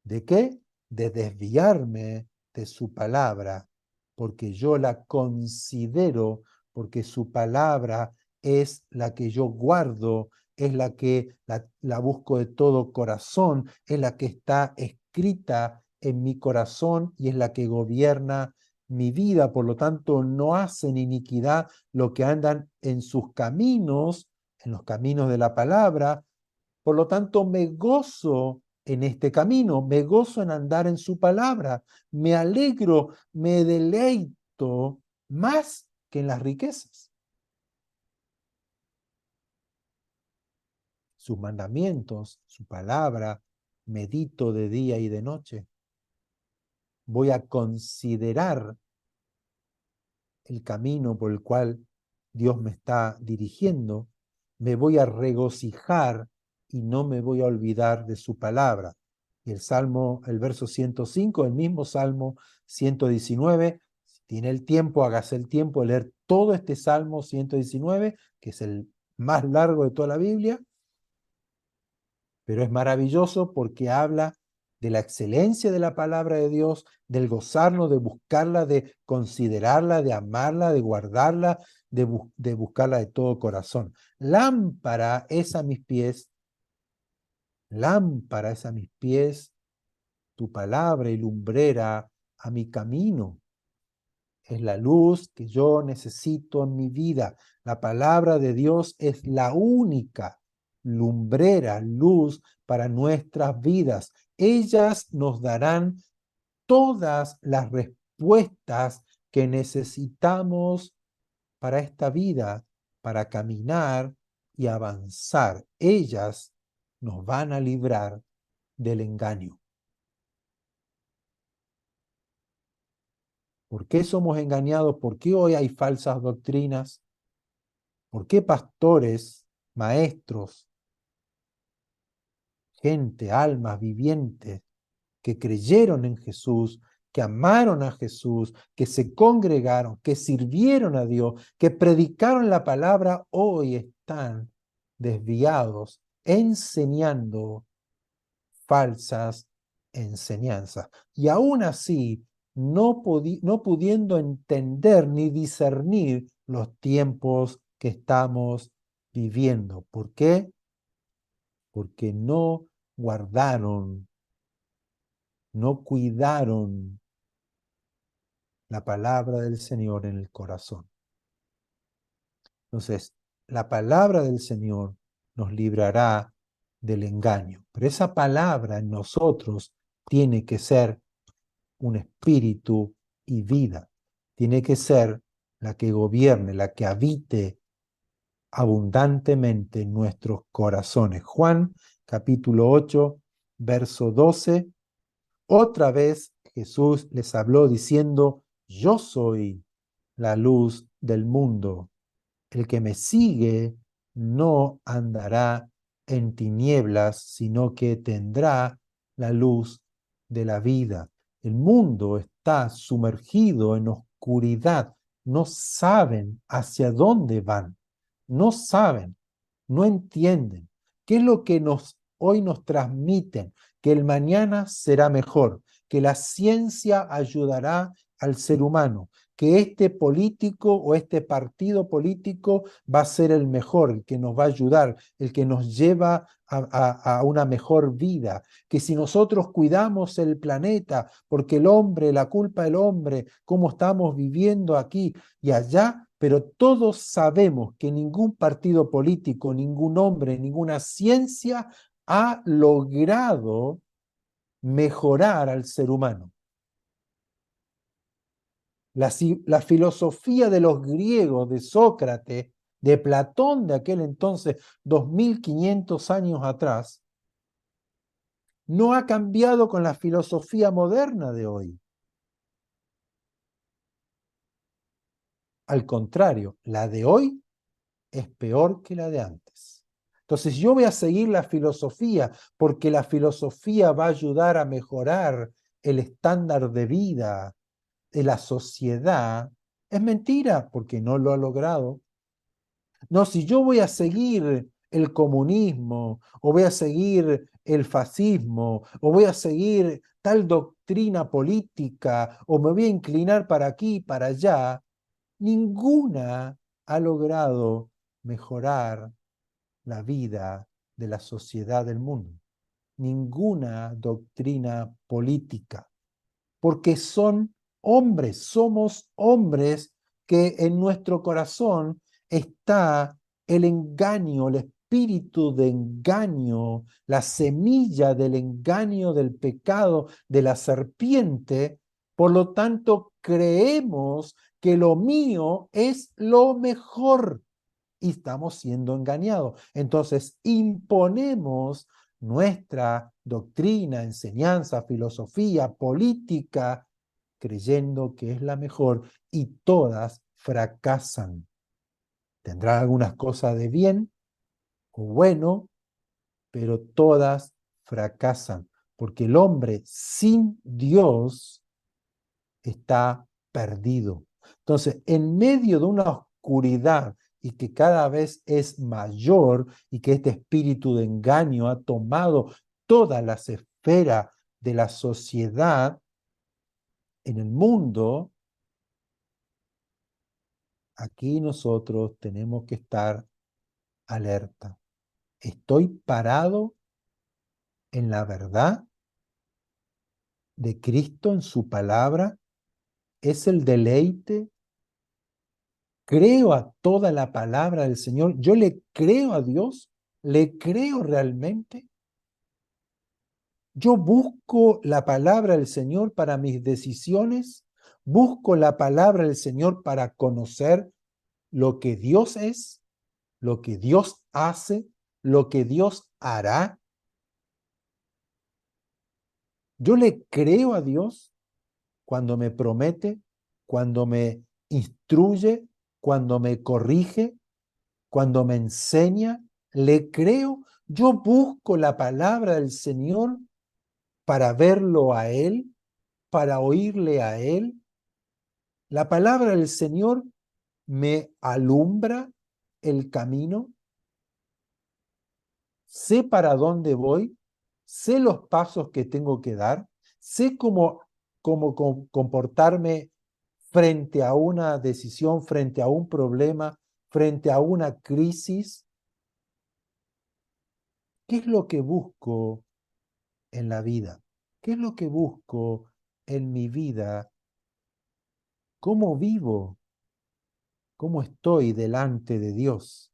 ¿De qué? De desviarme de su palabra, porque yo la considero, porque su palabra es la que yo guardo, es la que la busco de todo corazón, es la que está escrita en mi corazón y es la que gobierna mi vida. Por lo tanto, no hacen iniquidad lo que andan en sus caminos, en los caminos de la palabra. Por lo tanto, me gozo en este camino, me gozo en andar en su palabra, me alegro, me deleito más que en las riquezas. Sus mandamientos, su palabra, medito de día y de noche. Voy a considerar el camino por el cual Dios me está dirigiendo, me voy a regocijar y no me voy a olvidar de su palabra. Y el verso 105, el mismo Salmo 119, si tiene el tiempo, hágase el tiempo de leer todo este Salmo 119, que es el más largo de toda la Biblia, pero es maravilloso porque habla de la excelencia de la palabra de Dios, del gozarnos, de buscarla, de considerarla, de amarla, de guardarla, de buscarla de todo corazón. Lámpara es a mis pies, lámpara es a mis pies tu palabra y lumbrera a mi camino. Es la luz que yo necesito en mi vida. La palabra de Dios es la única lumbrera, luz para nuestras vidas. Ellas nos darán todas las respuestas que necesitamos para esta vida, para caminar y avanzar. Ellas nos van a librar del engaño. ¿Por qué somos engañados? ¿Por qué hoy hay falsas doctrinas? ¿Por qué pastores maestros, gente, almas vivientes que creyeron en Jesús, que amaron a Jesús, que se congregaron, que sirvieron a Dios, que predicaron la palabra, hoy están desviados, enseñando falsas enseñanzas. Y aún así, no pudiendo entender ni discernir los tiempos que estamos viviendo. ¿Por qué? Porque no guardaron, no cuidaron la palabra del Señor en el corazón. Entonces, la palabra del Señor nos librará del engaño, pero esa palabra en nosotros tiene que ser un espíritu y vida. Tiene que ser la que gobierne, la que habite abundantemente en nuestros corazones. Juan capítulo 8, verso 12. Otra vez Jesús les habló diciendo: yo soy la luz del mundo. El que me sigue no andará en tinieblas, sino que tendrá la luz de la vida. El mundo está sumergido en oscuridad. No saben hacia dónde van. No saben, no entienden. ¿Qué es lo que hoy nos transmiten? Que el mañana será mejor, que la ciencia ayudará al ser humano, que este político o este partido político va a ser el mejor, el que nos va a ayudar, el que nos lleva a una mejor vida, que si nosotros cuidamos el planeta, porque el hombre, la culpa del hombre, cómo estamos viviendo aquí y allá, pero todos sabemos que ningún partido político, ningún hombre, ninguna ciencia ha logrado mejorar al ser humano. La filosofía de los griegos, de Sócrates, de Platón de aquel entonces, 2500 años atrás, no ha cambiado con la filosofía moderna de hoy. Al contrario, la de hoy es peor que la de antes. Entonces yo voy a seguir la filosofía porque la filosofía va a ayudar a mejorar el estándar de vida de la sociedad. Es mentira porque no lo ha logrado. No, si yo voy a seguir el comunismo, o voy a seguir el fascismo, o voy a seguir tal doctrina política, o me voy a inclinar para aquí, para allá, ninguna ha logrado mejorar la vida de la sociedad del mundo. Ninguna doctrina política, porque son hombres, somos hombres que en nuestro corazón está el engaño, el espíritu de engaño, la semilla del engaño, del pecado, de la serpiente. Por lo tanto, creemos que lo mío es lo mejor y estamos siendo engañados. Entonces, imponemos nuestra doctrina, enseñanza, filosofía, política, creyendo que es la mejor y todas fracasan. Tendrán algunas cosas de bien o bueno, pero todas fracasan, porque el hombre sin Dios está perdido. Entonces, en medio de una oscuridad y que cada vez es mayor y que este espíritu de engaño ha tomado todas las esferas de la sociedad en el mundo, aquí nosotros tenemos que estar alerta. ¿Estoy parado en la verdad de Cristo, en su palabra? ¿Es el deleite? ¿Creo a toda la palabra del Señor? ¿Yo le creo a Dios? ¿Le creo realmente? ¿Yo busco la palabra del Señor para mis decisiones? ¿Busco la palabra del Señor para conocer lo que Dios es, lo que Dios hace, lo que Dios hará? ¿Yo le creo a Dios cuando me promete, cuando me instruye, cuando me corrige, cuando me enseña? le creo, yo busco la palabra del Señor para verlo a Él, para oírle a Él. La palabra del Señor me alumbra el camino, sé para dónde voy, sé los pasos que tengo que dar, sé cómo comportarme frente a una decisión, frente a un problema, frente a una crisis. ¿Qué es lo que busco en la vida? ¿Qué es lo que busco en mi vida? ¿Cómo vivo? ¿Cómo estoy delante de Dios?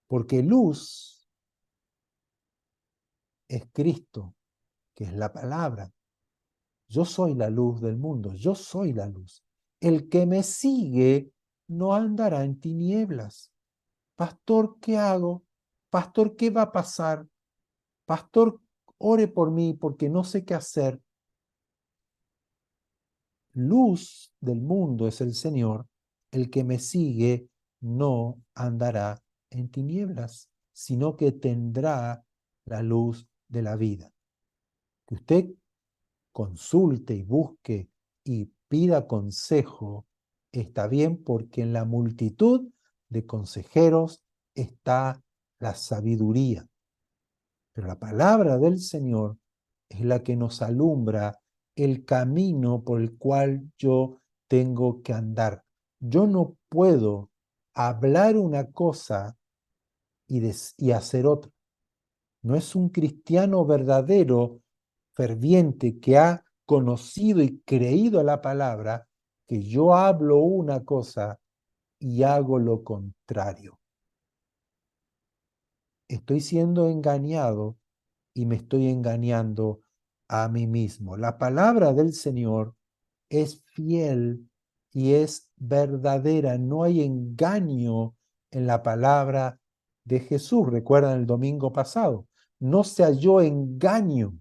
Porque luz es Cristo, que es la palabra. Yo soy la luz del mundo, yo soy la luz. El que me sigue no andará en tinieblas. Pastor, ¿qué hago? Pastor, ¿qué va a pasar? Pastor, ore por mí porque no sé qué hacer. Luz del mundo es el Señor. El que me sigue no andará en tinieblas, sino que tendrá la luz de la vida. Que usted consulte y busque y pida consejo, está bien porque en la multitud de consejeros está la sabiduría. Pero la palabra del Señor es la que nos alumbra el camino por el cual yo tengo que andar. Yo no puedo hablar una cosa y hacer otra. No es un cristiano verdadero, ferviente, que ha conocido y creído la palabra, que yo hablo una cosa y hago lo contrario. Estoy siendo engañado y me estoy engañando a mí mismo. La palabra del Señor es fiel y es verdadera. No hay engaño en la palabra de Jesús. Recuerdan el domingo pasado. No se halló engaño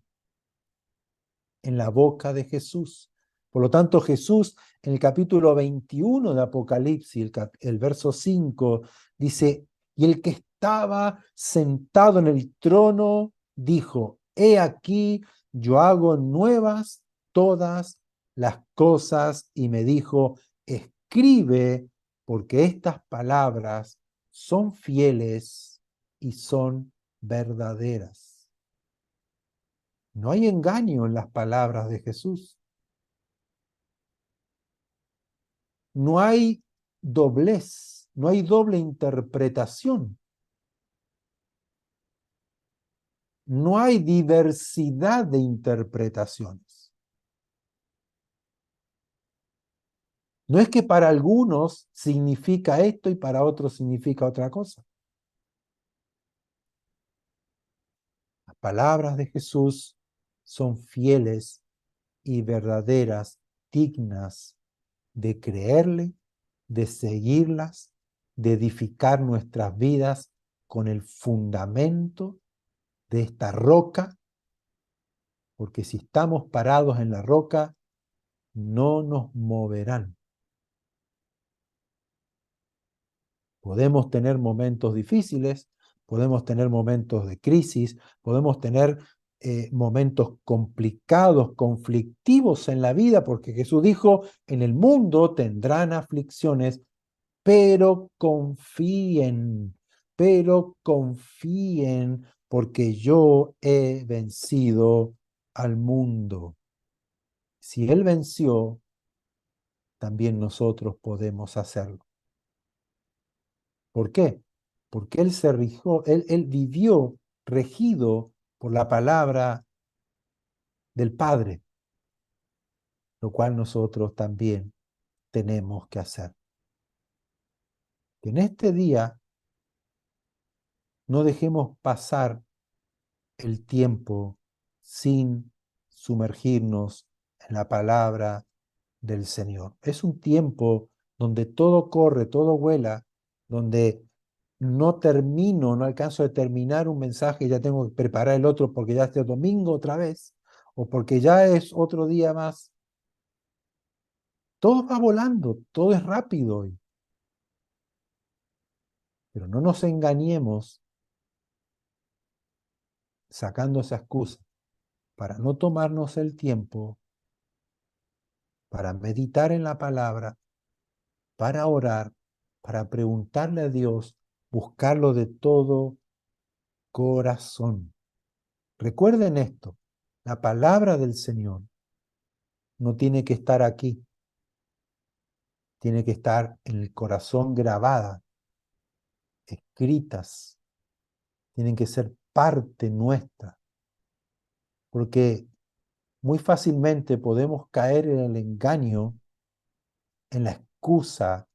en la boca de Jesús. Por lo tanto, Jesús en el capítulo 21 de Apocalipsis, el verso 5, dice, y el que estaba sentado en el trono dijo, he aquí, yo hago nuevas todas las cosas, y me dijo, escribe, porque estas palabras son fieles y son verdaderas. No hay engaño en las palabras de Jesús. No hay doblez, no hay doble interpretación. No hay diversidad de interpretaciones. No es que para algunos significa esto y para otros significa otra cosa. Las palabras de Jesús son fieles y verdaderas, dignas de creerle, de seguirlas, de edificar nuestras vidas con el fundamento de esta roca, porque si estamos parados en la roca, no nos moverán. Podemos tener momentos difíciles, podemos tener momentos de crisis, podemos tener momentos complicados, conflictivos en la vida, porque Jesús dijo, en el mundo tendrán aflicciones, pero confíen, porque yo he vencido al mundo. Si Él venció, también nosotros podemos hacerlo. ¿Por qué? Porque Él vivió regido por la palabra del Padre, lo cual nosotros también tenemos que hacer. Que en este día no dejemos pasar el tiempo sin sumergirnos en la palabra del Señor. Es un tiempo donde todo corre, todo vuela, donde no alcanzo a terminar un mensaje y ya tengo que preparar el otro porque ya es domingo otra vez, o porque ya es otro día más. Todo va volando, todo es rápido hoy. Pero no nos engañemos sacando esa excusa para no tomarnos el tiempo para meditar en la palabra, para orar, para preguntarle a Dios, buscarlo de todo corazón. Recuerden esto, la palabra del Señor no tiene que estar aquí, tiene que estar en el corazón grabada, escritas, tienen que ser parte nuestra, porque muy fácilmente podemos caer en el engaño, en la excusa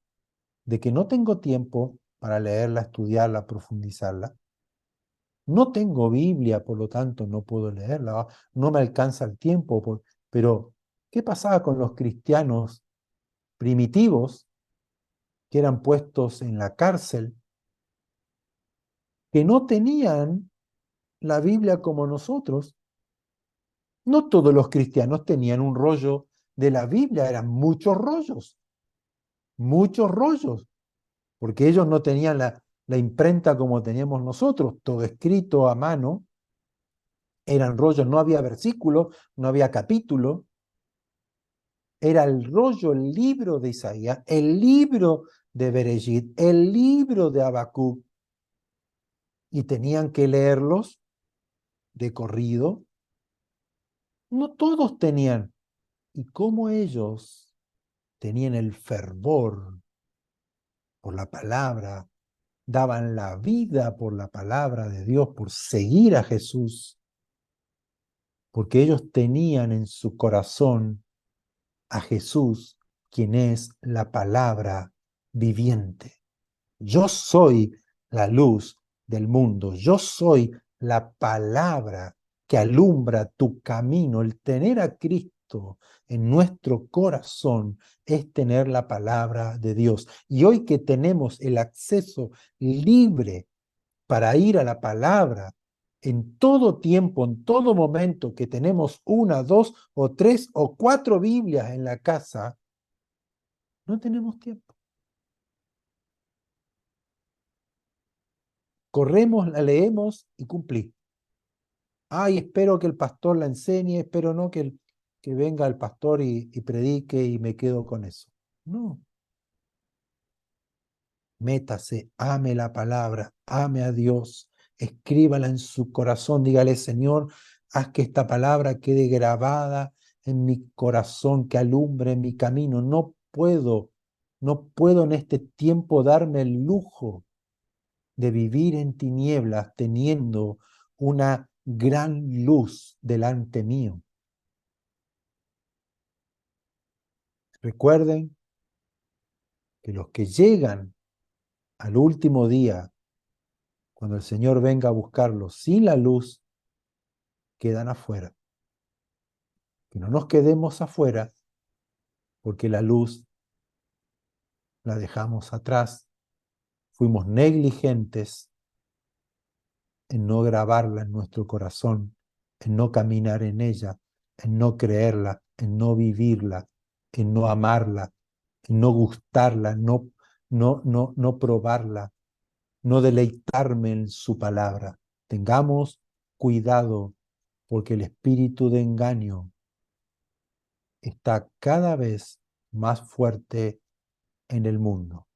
de que no tengo tiempo para leerla, estudiarla, profundizarla. No tengo Biblia, por lo tanto no puedo leerla, no me alcanza el tiempo. Pero, ¿qué pasaba con los cristianos primitivos que eran puestos en la cárcel, que no tenían la Biblia como nosotros? No todos los cristianos tenían un rollo de la Biblia, eran muchos rollos, porque ellos no tenían la imprenta como teníamos nosotros, todo escrito a mano, eran rollos, no había versículo, no había capítulo, era el rollo, el libro de Isaías, el libro de Bereshit, el libro de Habacuc, y tenían que leerlos de corrido. No todos tenían. Y como ellos tenían el fervor por la palabra, daban la vida por la palabra de Dios, por seguir a Jesús, porque ellos tenían en su corazón a Jesús, quien es la palabra viviente. Yo soy la luz del mundo, yo soy la palabra que alumbra tu camino. El tener a Cristo en nuestro corazón es tener la palabra de Dios. Y hoy que tenemos el acceso libre para ir a la palabra, en todo tiempo, en todo momento que tenemos una, dos o tres o cuatro Biblias en la casa, no tenemos tiempo. Corremos, la leemos y cumplí. Ay, espero que el pastor la enseñe, espero no que venga el pastor y predique y me quedo con eso. No, métase, ame la palabra, ame a Dios, escríbala en su corazón, dígale, Señor, haz que esta palabra quede grabada en mi corazón, que alumbre mi camino. No puedo en este tiempo darme el lujo de vivir en tinieblas teniendo una gran luz delante mío. Recuerden que los que llegan al último día, cuando el Señor venga a buscarlos sin la luz, quedan afuera. Que no nos quedemos afuera porque la luz la dejamos atrás, fuimos negligentes en no grabarla en nuestro corazón, en no caminar en ella, en no creerla, en no vivirla, en no amarla, en no gustarla, no probarla, no deleitarme en su palabra. Tengamos cuidado porque el espíritu de engaño está cada vez más fuerte en el mundo.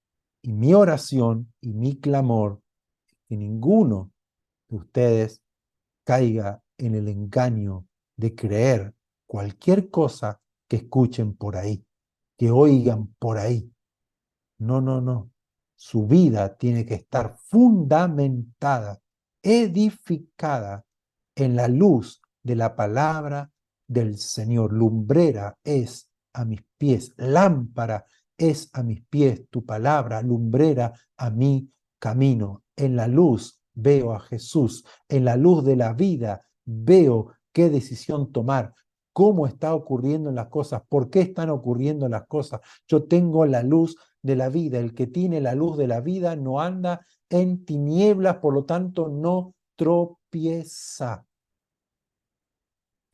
Y mi oración y mi clamor es que ninguno de ustedes caiga en el engaño de creer cualquier cosa que escuchen por ahí, que oigan por ahí. No, no, no. Su vida tiene que estar fundamentada, edificada en la luz de la palabra del Señor. Lumbrera es a mis pies, lámpara es a mis pies tu palabra, lumbrera a mi camino. En la luz veo a Jesús, en la luz de la vida veo qué decisión tomar, cómo está ocurriendo las cosas, por qué están ocurriendo las cosas. Yo tengo la luz de la vida. El que tiene la luz de la vida no anda en tinieblas, por lo tanto no tropieza.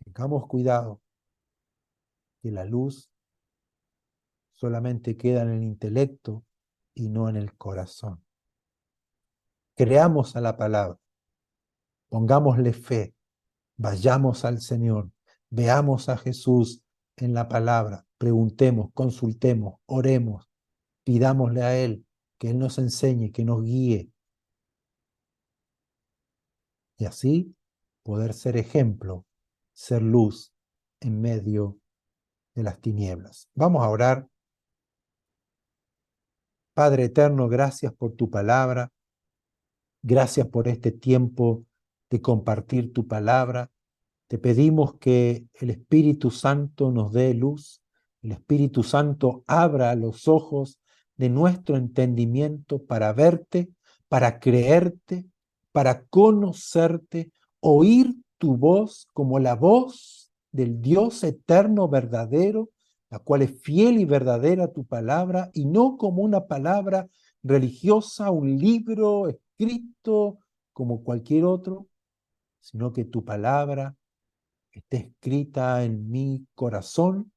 Tengamos cuidado que la luz solamente queda en el intelecto y no en el corazón. Creamos a la palabra, pongámosle fe, Vayamos al Señor, veamos a Jesús en la palabra, preguntemos, consultemos, oremos, pidámosle a Él que Él nos enseñe, que nos guíe, y así poder ser ejemplo, ser luz en medio de las tinieblas. Vamos a orar. Padre eterno, gracias por tu palabra, gracias por este tiempo de compartir tu palabra. Te pedimos que el Espíritu Santo nos dé luz, el Espíritu Santo abra los ojos de nuestro entendimiento para verte, para creerte, para conocerte, oír tu voz como la voz del Dios eterno verdadero, la cual es fiel y verdadera tu palabra, y no como una palabra religiosa, un libro escrito como cualquier otro, sino que tu palabra esté escrita en mi corazón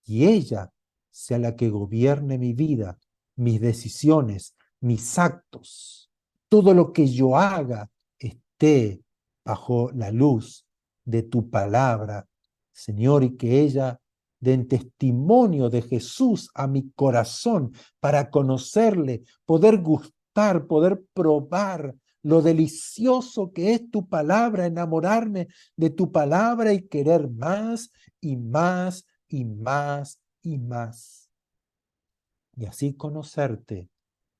y ella sea la que gobierne mi vida, mis decisiones, mis actos. Todo lo que yo haga esté bajo la luz de tu palabra, Señor, y que ella den testimonio de Jesús a mi corazón para conocerle, poder gustar, poder probar lo delicioso que es tu palabra, enamorarme de tu palabra y querer más y más y más y más. Y así conocerte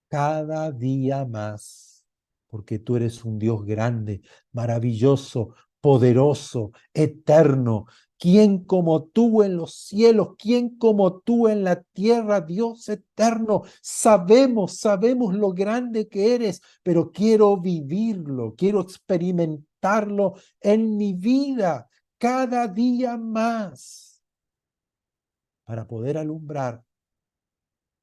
cada día más, porque tú eres un Dios grande, maravilloso, poderoso, eterno. ¿Quién como tú en los cielos? ¿Quién como tú en la tierra? Dios eterno. Sabemos lo grande que eres, pero quiero vivirlo, quiero experimentarlo en mi vida cada día más para poder alumbrar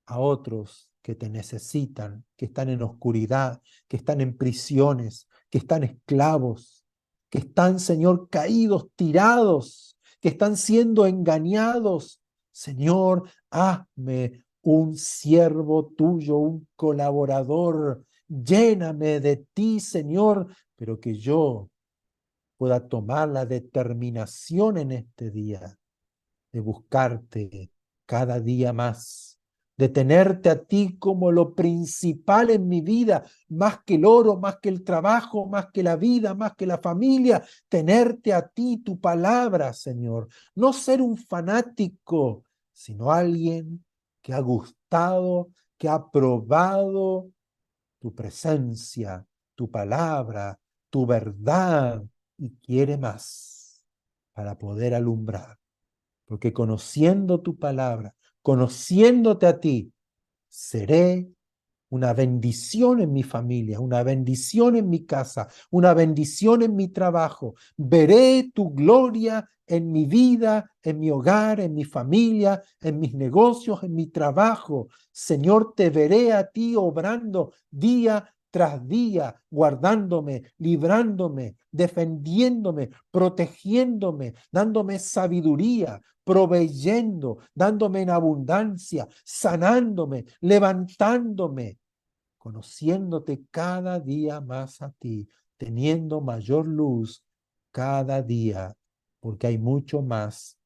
a otros que te necesitan, que están en oscuridad, que están en prisiones, que están esclavos, que están, Señor, caídos, tirados, que están siendo engañados. Señor, hazme un siervo tuyo, un colaborador. Lléname de ti, Señor, pero que yo pueda tomar la determinación en este día de buscarte cada día más, de tenerte a ti como lo principal en mi vida, más que el oro, más que el trabajo, más que la vida, más que la familia, tenerte a ti, tu palabra, Señor. No ser un fanático, sino alguien que ha gustado, que ha probado tu presencia, tu palabra, tu verdad y quiere más para poder alumbrar, porque conociendo tu palabra, conociéndote a ti, seré una bendición en mi familia, una bendición en mi casa, una bendición en mi trabajo. Veré tu gloria en mi vida, en mi hogar, en mi familia, en mis negocios, en mi trabajo. Señor, te veré a ti obrando día tras día, guardándome, librándome, defendiéndome, protegiéndome, dándome sabiduría, proveyendo, dándome en abundancia, sanándome, levantándome, conociéndote cada día más a ti, teniendo mayor luz cada día, porque hay mucho más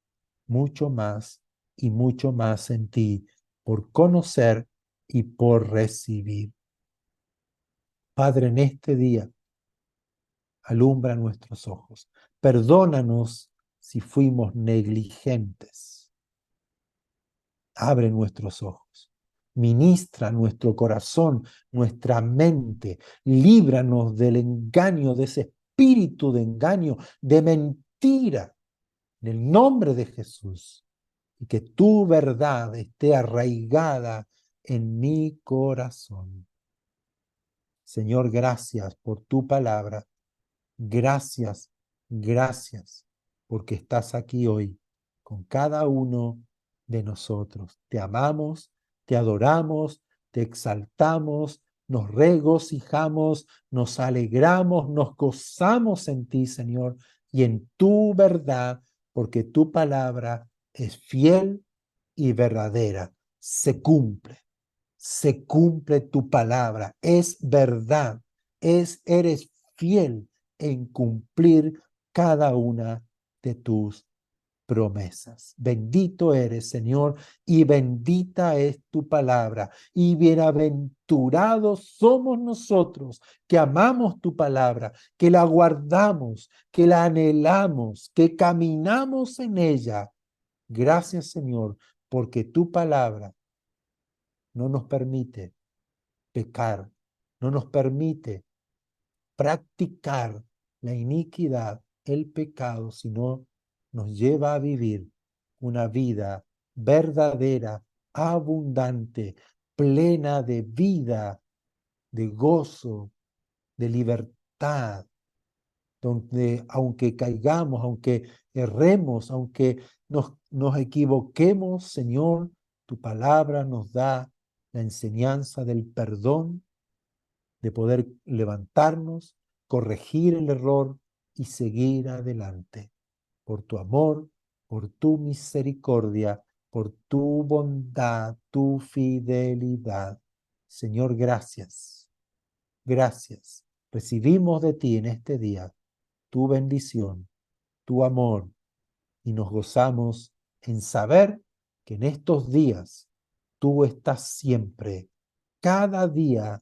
y mucho más en ti por conocer y por recibir. Padre, en este día, alumbra nuestros ojos. Perdónanos si fuimos negligentes. Abre nuestros ojos. Ministra nuestro corazón, nuestra mente. Líbranos del engaño, de ese espíritu de engaño, de mentira, en el nombre de Jesús. Y que tu verdad esté arraigada en mi corazón. Señor, gracias por tu palabra. Gracias, gracias, porque estás aquí hoy con cada uno de nosotros. Te amamos, te adoramos, te exaltamos, nos regocijamos, nos alegramos, nos gozamos en ti, Señor, y en tu verdad, porque tu palabra es fiel y verdadera. Se cumple tu palabra, es verdad, eres fiel en cumplir cada una de tus promesas. Bendito eres, Señor, y bendita es tu palabra, y bienaventurados somos nosotros que amamos tu palabra, que la guardamos, que la anhelamos, que caminamos en ella. Gracias, Señor, porque tu palabra no nos permite pecar, no nos permite practicar la iniquidad, el pecado, sino nos lleva a vivir una vida verdadera, abundante, plena de vida, de gozo, de libertad, donde aunque caigamos, aunque erremos, aunque nos equivoquemos, Señor, tu palabra nos da la enseñanza del perdón, de poder levantarnos, corregir el error y seguir adelante. Por tu amor, por tu misericordia, por tu bondad, tu fidelidad. Señor, gracias. Gracias. Recibimos de ti en este día tu bendición, tu amor, y nos gozamos en saber que en estos días tú estás siempre, cada día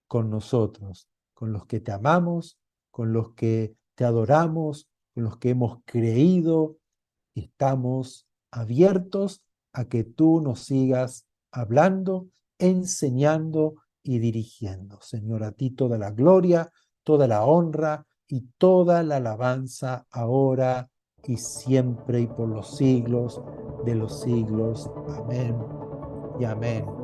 con nosotros, con los que te amamos, con los que te adoramos, con los que hemos creído. Estamos abiertos a que tú nos sigas hablando, enseñando y dirigiendo. Señor, a ti toda la gloria, toda la honra y toda la alabanza ahora y siempre y por los siglos de los siglos. Amén y amén.